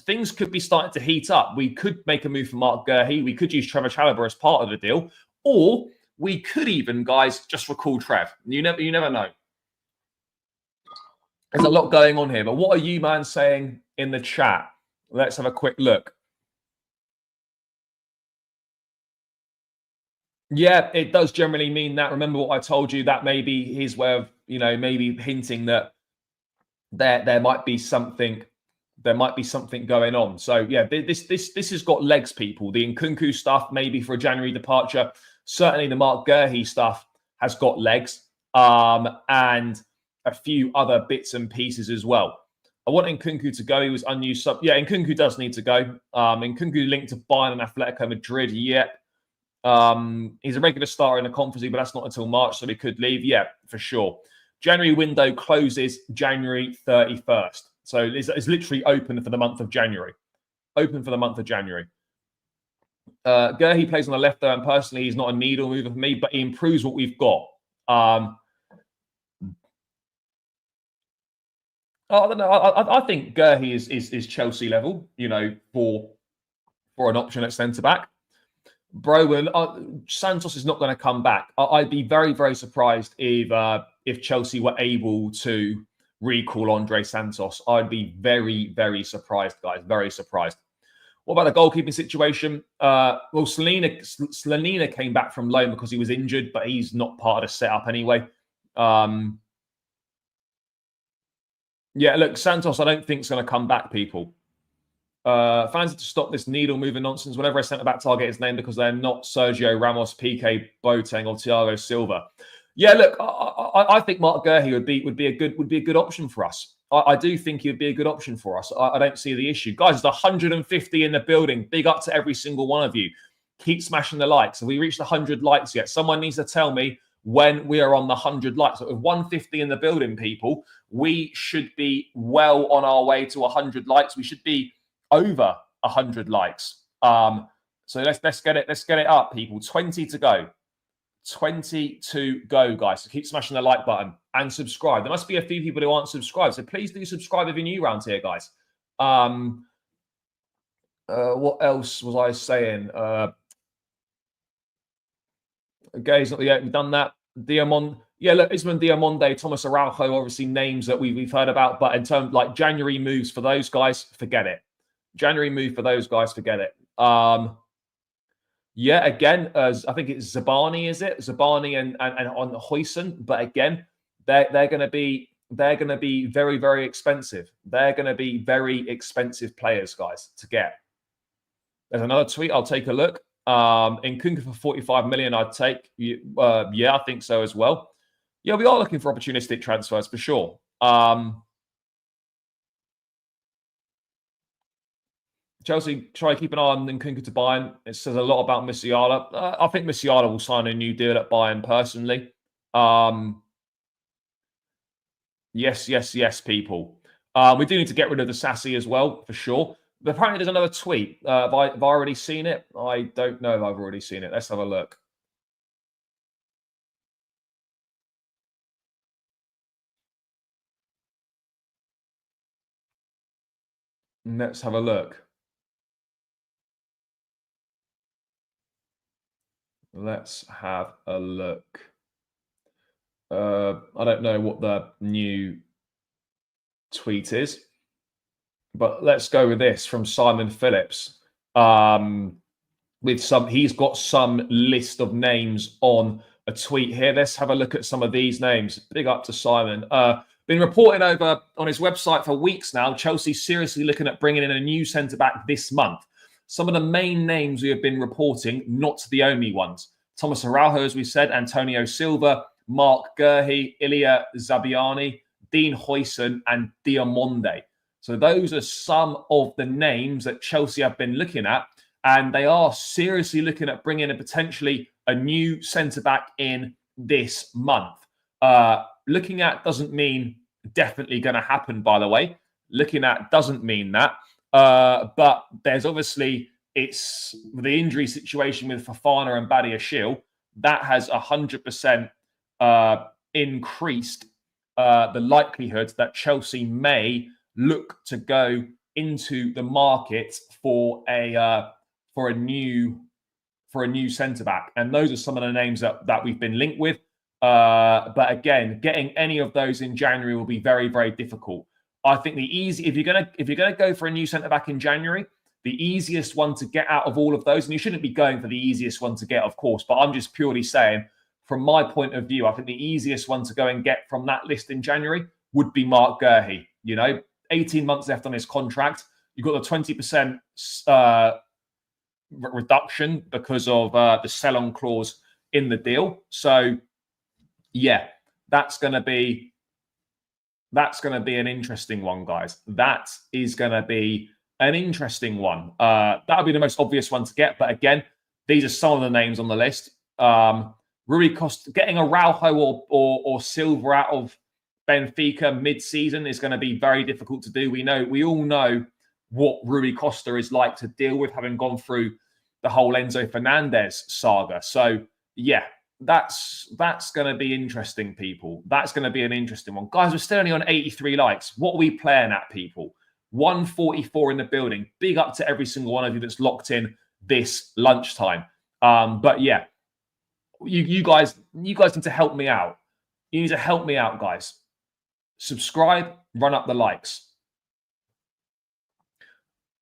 things could be starting to heat up. We could make a move for Mark Guehi. We could use Trevoh Chalobah as part of the deal, or we could even, guys, just recall Trev. You never know. There's a lot going on here. But what are you, man, saying in the chat? Let's have a quick look. Yeah, it does generally mean that. Remember what I told you, that may be his way of, maybe hinting that there might be something going on. So yeah, this has got legs, people. The Nkunku stuff maybe for a January departure. Certainly the Mark Guehi stuff has got legs, and a few other bits and pieces as well. I want Nkunku to go. He was unused. Yeah, Nkunku does need to go. Nkunku linked to Bayern and Atletico Madrid. Yeah. He's a regular starter in the Conference League, but that's not until March, so he could leave. Yeah, for sure. January window closes January 31st. So it's literally open for the month of January. Open for the month of January. Guehi plays on the left there, and personally, he's not a needle mover for me, but he improves what we've got. I don't know. I think Guehi is Chelsea level, for an option at centre back. Bro, Santos is not going to come back. I'd be very, very surprised if Chelsea were able to recall Andre Santos. I'd be very, very surprised, guys. Very surprised. What about the goalkeeping situation? Well, Slonina came back from loan because he was injured, but he's not part of the setup anyway. Yeah, look, Santos, I don't think is going to come back, people. Fans have to stop this needle moving nonsense. Whenever a centre-back target is named because they're not Sergio Ramos, Piqué, Boateng, or Thiago Silva. Yeah, look, I think Mark Guehi would be a good option for us. I do think he would be a good option for us. I don't see the issue, guys. There's 150 in the building. Big up to every single one of you. Keep smashing the likes. Have we reached 100 likes yet? Someone needs to tell me when we are on the 100 likes. So with 150 in the building, people, we should be well on our way to 100 likes. We should be over 100 likes. So let's get it up, people. 20 to go. 20 to go, guys. So keep smashing the like button and subscribe. There must be a few people who aren't subscribed, so please do subscribe if you're new around here, guys. What else was I saying? Gay's not yet. We've done that. Diamond. Yeah, look, Isman Diamonde, Thomas Araujo, obviously names that we've heard about, but in terms like January moves for those guys, forget it. January move for those guys, forget it. Yeah, again, I think it's Zabani, is it? Zabani and on Huijsen, but again, they're going to be very, very expensive. They're going to be very expensive players, guys, to get. There's another tweet. I'll take a look. Nkunku for 45 million, I'd take. Yeah, I think so as well. Yeah, we are looking for opportunistic transfers for sure. Chelsea try to keep an eye on Nkunku to Bayern. It says a lot about Musiala. I think Musiala will sign a new deal at Bayern personally. Yes, people. We do need to get rid of the Sassy as well, for sure. But apparently there's another tweet. Have I already seen it? I don't know if I've already seen it. Let's have a look. Let's have a look. Let's have a look. I don't know what the new tweet is, but let's go with this from Simon Phillips. He's got some list of names on a tweet here. Let's have a look at some of these names. Big up to Simon. Been reporting over on his website for weeks now. Chelsea seriously looking at bringing in a new centre-back this month. Some of the main names we have been reporting, not the only ones. Thomas Araujo, as we said, Antonio Silva, Mark Gurhey, Ilya Zabiani, Dean Huijsen, and Diamonde. So those are some of the names that Chelsea have been looking at, and they are seriously looking at bringing in potentially a new centre-back in this month. Looking at doesn't mean definitely going to happen, by the way. Looking at doesn't mean that. But there's obviously, it's the injury situation with Fofana and Badiashile, that has 100% increased the likelihood that Chelsea may look to go into the market for a new centre-back. And those are some of the names that we've been linked with. But again, getting any of those in January will be very, very difficult. I think if you're gonna go for a new centre back in January, the easiest one to get out of all of those, and you shouldn't be going for the easiest one to get, of course, but I'm just purely saying, from my point of view, I think the easiest one to go and get from that list in January would be Mark Gurhey. 18 months left on his contract. You've got the 20% reduction because of the sell-on clause in the deal. So, yeah, that's going to be an interesting one, guys. That is going to be an interesting one. That'll be the most obvious one to get. But again, these are some of the names on the list. Rui Costa, getting Araujo or Silva out of Benfica mid-season is going to be very difficult to do. We all know what Rui Costa is like to deal with, having gone through the whole Enzo Fernandez saga. So, yeah, that's going to be interesting, people. That's going to be an interesting one. Guys, we're still only on 83 likes. What are we playing at, people? 144 in the building. Big up to every single one of you that's locked in this lunchtime. But yeah, you guys need to help me out. You need to help me out, guys. Subscribe, run up the likes.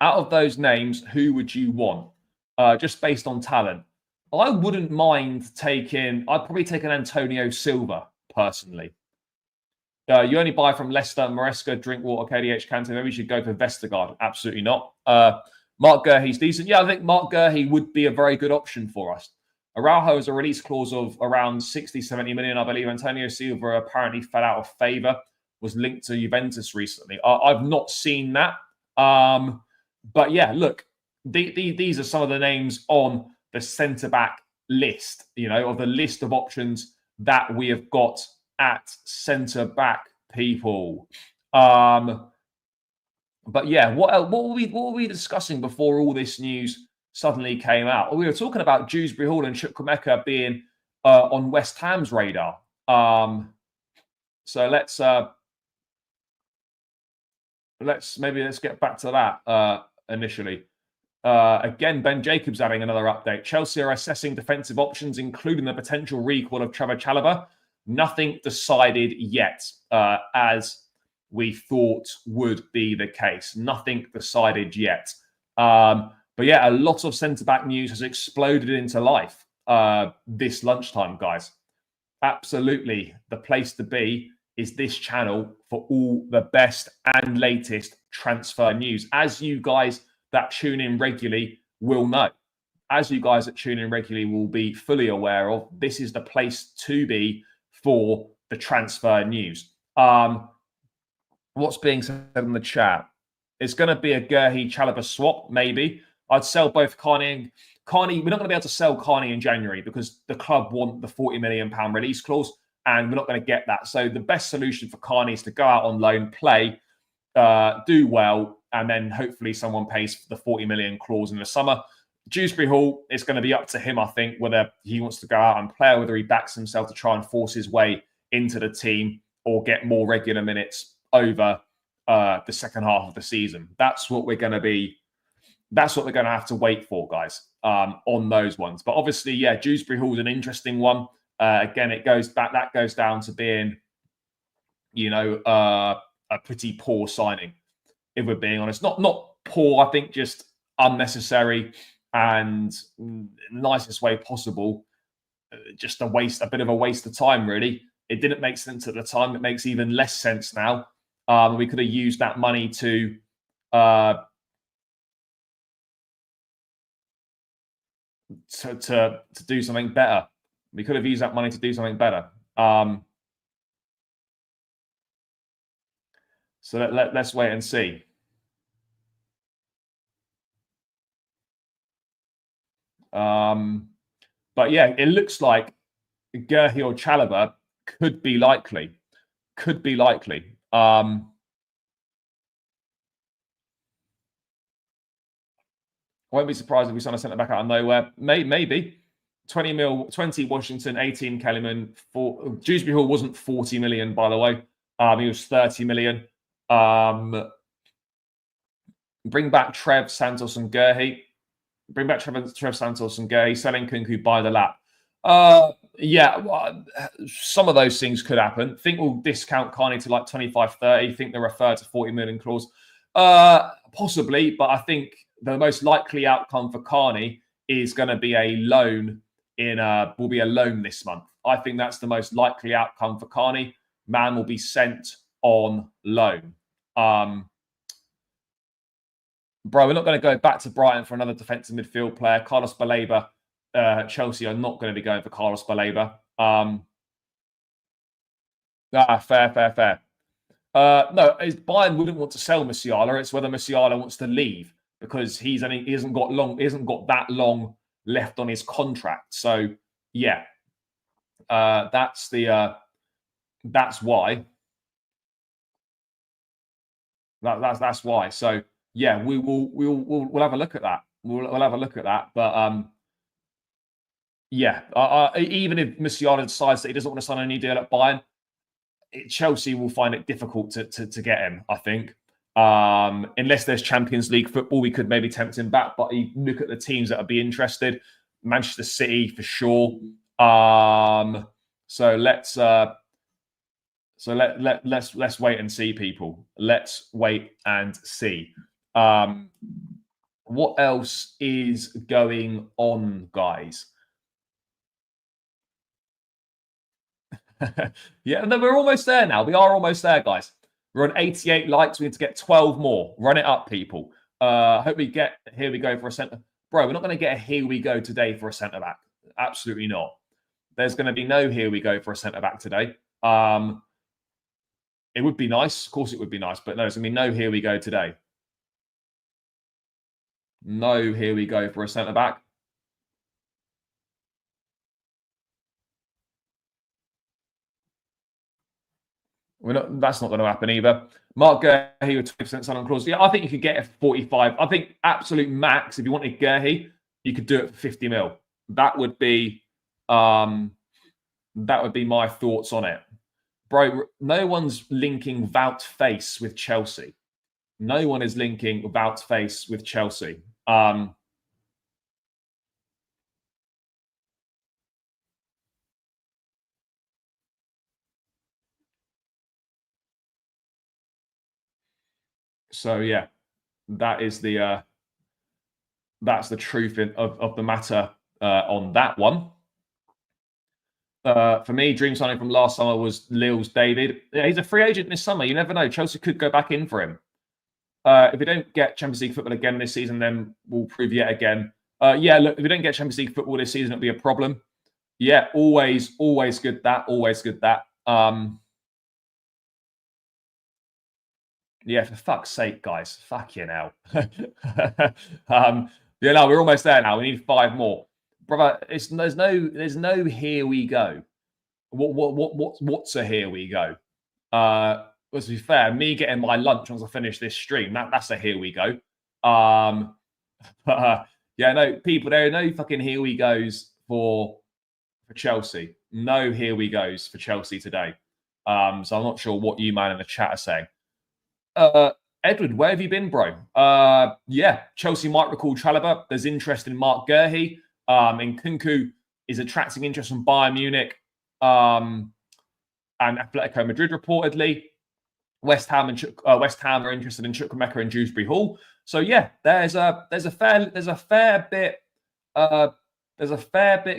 Out of those names, who would you want? Just based on talent. I wouldn't mind I'd probably take an Antonio Silva, personally. You only buy from Leicester, Maresca, Drinkwater, KDH, Kante. Maybe you should go for Vestergaard. Absolutely not. Mark Gurhey's decent. Yeah, I think Mark Gurhey would be a very good option for us. Araujo has a release clause of around 60, 70 million, I believe. Antonio Silva apparently fell out of favour, was linked to Juventus recently. I've not seen that. But yeah, look, these are some of the names on the centre-back list, of the list of options that we have got at centre-back, people. But yeah, what were we discussing before all this news suddenly came out? Well, we were talking about Dewsbury-Hall and Chukwuemeka being on West Ham's radar. So let's get back to that initially. Again, Ben Jacobs adding another update. Chelsea are assessing defensive options, including the potential recall of Trevoh Chalobah. Nothing decided yet, as we thought would be the case. Nothing decided yet. But yeah, a lot of centre-back news has exploded into life this lunchtime, guys. Absolutely. The place to be is this channel for all the best and latest transfer news. As you guys that tune in regularly will know, as you guys that tune in regularly will be fully aware of, this is the place to be for the transfer news. What's being said in the chat? It's going to be a Gurhey Chalobah swap, maybe. I'd sell both Carney. We're not going to be able to sell Carney in January because the club want the £40 million release clause. and we're not going to get that. So the best solution for Carney is to go out on loan, play, do well, and then hopefully someone pays the 40 million clause in the summer. Dewsbury-Hall, it's going to be up to him, I think, whether he wants to go out and play or whether he backs himself to try and force his way into the team or get more regular minutes over the second half of the season. That's what we're going to be. That's what we're going to have to wait for, guys, on those ones. But obviously, yeah, Dewsbury-Hall's an interesting one. Again, it goes back. That goes down to being, a pretty poor signing, if we're being honest. Not poor, I think, just unnecessary and nicest way possible. Just a bit of a waste of time, really. It didn't make sense at the time. It makes even less sense now. We could have used that money to do something better. We could have used that money to do something better. So let's wait and see. But yeah, it looks like Gerhi or Chalobah could be likely. I won't be surprised if we sign a centre back out of nowhere. Maybe 20 Washington, 18 Kellyman. Dewsbury-Hall wasn't 40 million, by the way. He was 30 million. Bring back Trev, Santos, and Gerhi. Bring back Trev, Santos, and Gerhi. Selling Kunku by the lap. Yeah, well, some of those things could happen. Think we'll discount Carney to like 25, 30. Think they'll refer to 40 million clause. Possibly, but I think the most likely outcome for Carney is going to be a loan will be a loan this month. I think that's the most likely outcome for Carney. Man will be sent on loan. Bro, we're not going to go back to Brighton for another defensive midfield player. Carlos Baleba, Chelsea are not going to be going for Carlos Baleba. Fair. No, Bayern wouldn't want to sell Musiala. It's whether Musiala wants to leave because he hasn't got that long left on his contract. So yeah, that's why. That's why. So yeah, we'll have a look at that. We'll have a look at that. But yeah, even if Musiala decides that he doesn't want to sign a new deal at Bayern, Chelsea will find it difficult to get him, I think. Unless there's Champions League football, we could maybe tempt him back. But you look at the teams that would be interested. Manchester City for sure. So let's wait and see, people. Let's wait and see. What else is going on, guys? Yeah, no, we're almost there now. We are almost there, guys. We're on 88 likes. We need to get 12 more. Run it up, people. Hope we get here we go for a centre. Bro, we're not going to get a here we go today for a centre back. Absolutely not. There's going to be no here we go for a centre back today. It would be nice. Of course it would be nice. But no, there's going to be no here we go today. No here we go for a centre back. That's not going to happen either. Mark Gerhi with 20% sign-on clause. Yeah, I think you could get a 45. I think absolute max, if you wanted Gerhi, you could do it for 50 mil. That would be my thoughts on it. Bro, no one's linking Wout Face with Chelsea. No one is linking Wout Face with Chelsea. So yeah, that's the truth of the matter on that one. For me, dream signing from last summer was Lille's David. Yeah, he's a free agent this summer. You never know. Chelsea could go back in for him. If we don't get Champions League football again this season, then we'll prove yet again. Yeah, look, if we don't get Champions League football this season, it'll be a problem. Yeah, always good that. Always good that. Yeah, for fuck's sake, guys. Fuck you now. Yeah, no, we're almost there now. We need 5 more. Brother, there's no here we go. What's a here we go? To be fair, me getting my lunch once I finish this stream, that's a here we go. Yeah, no, people, there are no fucking here we goes for Chelsea. No here we goes for Chelsea today. So I'm not sure what you man in the chat are saying. Edward, where have you been, bro? Yeah, Chelsea might recall Chalobah. There's interest in Mark Gurhey. And Nkunku is attracting interest from Bayern Munich and Atletico Madrid reportedly. West Ham are interested in Chukwuemeka and Dewsbury-Hall. So yeah, there's a fair bit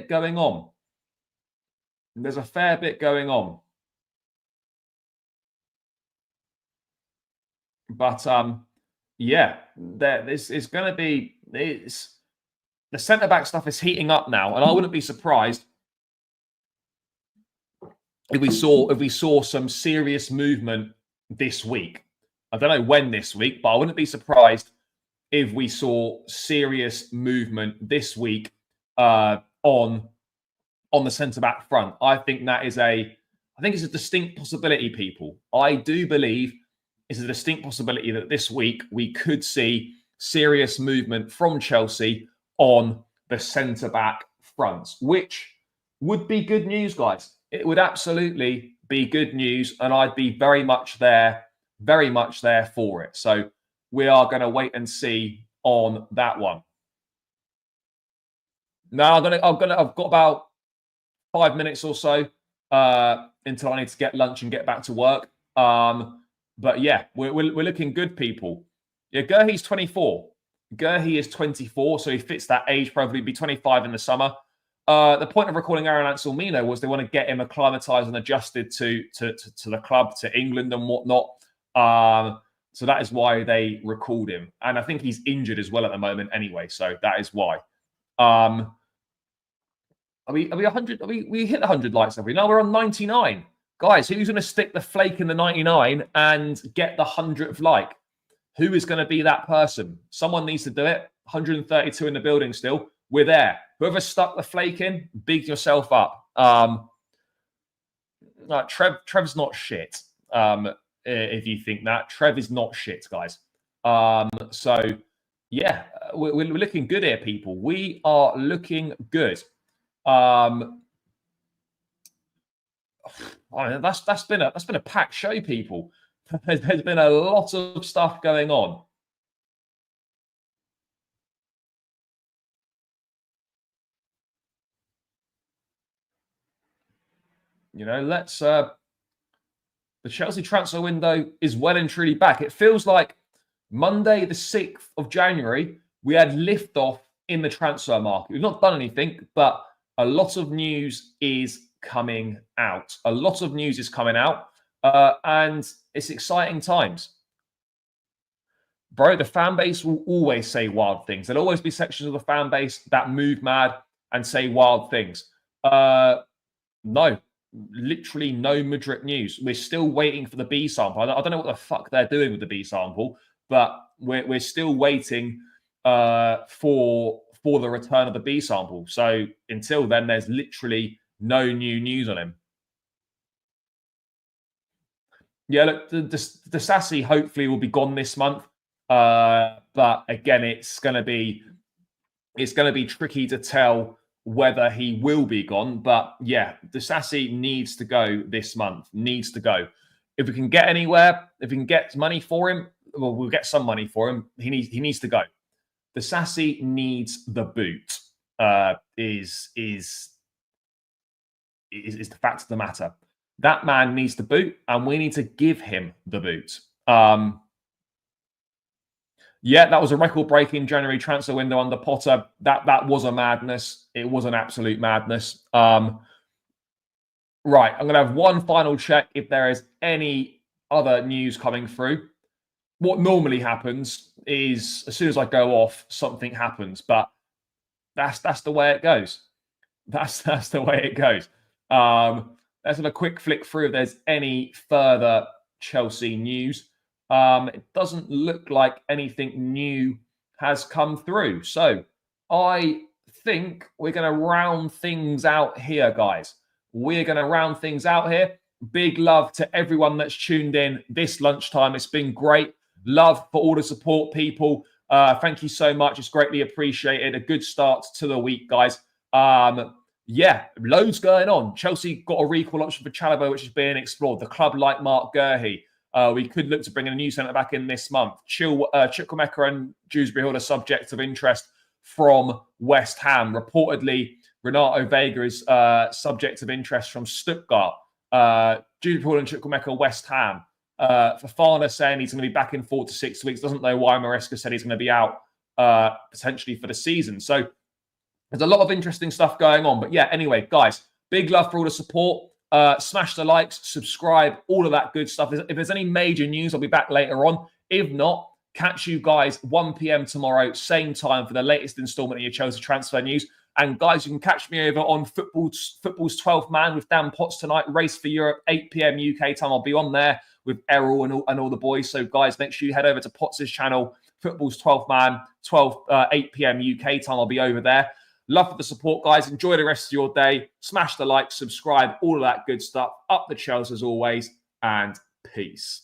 going on. There's a fair bit going on. But yeah, this is going to be the centre back stuff is heating up now, and I wouldn't be surprised if we saw some serious movement this week. I don't know when this week, but I wouldn't be surprised if we saw serious movement this week on the centre back front. I think it's a distinct possibility, people. I do believe it's a distinct possibility that this week we could see serious movement from Chelsea on the centre back front, which would be good news, guys. It would absolutely be good news, and I'd be very much there for it. So we are going to wait and see on that one. Now I've got about 5 minutes or so until I need to get lunch and get back to work. But yeah, we're looking good, people. Yeah, Gurhey's 24. Gurhey is 24, so he fits that age. Probably be 25 in the summer. The point of recalling Aaron Anselmino was they want to get him acclimatized and adjusted to the club, to England and whatnot. So that is why they recalled him, and I think he's injured as well at the moment anyway. So that is why. Are we 100? We hit 100 likes, have we? No, we're on 99. Guys, who's going to stick the flake in the 99 and get the 100th like? Who is going to be that person? Someone needs to do it. 132 in the building still. We're there. Whoever stuck the flake in, big yourself up. Trev's not shit. If you think that. Trev is not shit, guys. So, yeah, we're looking good here, people. We are looking good. That's been a packed show, people. There's been a lot of stuff going on. You know, the Chelsea transfer window is well and truly back. It feels like Monday, the 6th of January, we had liftoff in the transfer market. We've not done anything, but a lot of news is coming out. And it's exciting times. Bro, the fan base will always say wild things. There'll always be sections of the fan base that move mad and say wild things. No, literally no Madrid news. We're still waiting for the B sample. I don't know what the fuck they're doing with the B sample, but we're still waiting for the return of the B sample. So until then, there's literally no new news on him. Yeah, look, the Sassy hopefully will be gone this month. But again, it's going to be tricky to tell whether he will be gone. But yeah, the Sassy needs to go this month. Needs to go. If we can get anywhere, if we can get money for him, well, we'll get some money for him. He needs to go. The Sassy needs the boot. Is the fact of the matter. That man needs the boot, and we need to give him the boot. Yeah, that was a record-breaking January transfer window under Potter. That was a madness. It was an absolute madness. Right, I'm going to have one final check if there is any other news coming through. What normally happens is as soon as I go off, something happens, but that's the way it goes. That's the way it goes. Let's have a quick flick through if there's any further Chelsea news. It doesn't look like anything new has come through. So I think we're going to round things out here, guys. we're going to round things out here. Big love to everyone that's tuned in this lunchtime. It's been great. Love for all the support, people. Thank you so much. It's greatly appreciated. A good start to the week, guys. Yeah, loads going on. Chelsea got a recall option for Chalobah, which is being explored. The club like Mark Gurhey. We could look to bring in a new centre back in this month. Chukwuemeka and Dewsbury-Hall are subjects of interest from West Ham. Reportedly, Renato Vega is subject of interest from Stuttgart. Dewsbury-Hall and Chukwuemeka, West Ham. Fafana saying he's going to be back in 4 to 6 weeks. Doesn't know why Maresca said he's going to be out potentially for the season. So there's a lot of interesting stuff going on. But yeah, anyway, guys, big love for all the support. Smash the likes, subscribe, all of that good stuff. If there's any major news, I'll be back later on. If not, catch you guys 1 p.m. tomorrow, same time for the latest installment of your Chelsea transfer news. And guys, you can catch me over on Football's 12th Man with Dan Potts tonight. Race for Europe, 8 p.m. UK time. I'll be on there with Errol and all the boys. So guys, make sure you head over to Potts' channel, Football's 12th Man, 8 p.m. UK time. I'll be over there. Love for the support, guys. Enjoy the rest of your day. Smash the like, subscribe, all of that good stuff. Up the Chelsea as always, and peace.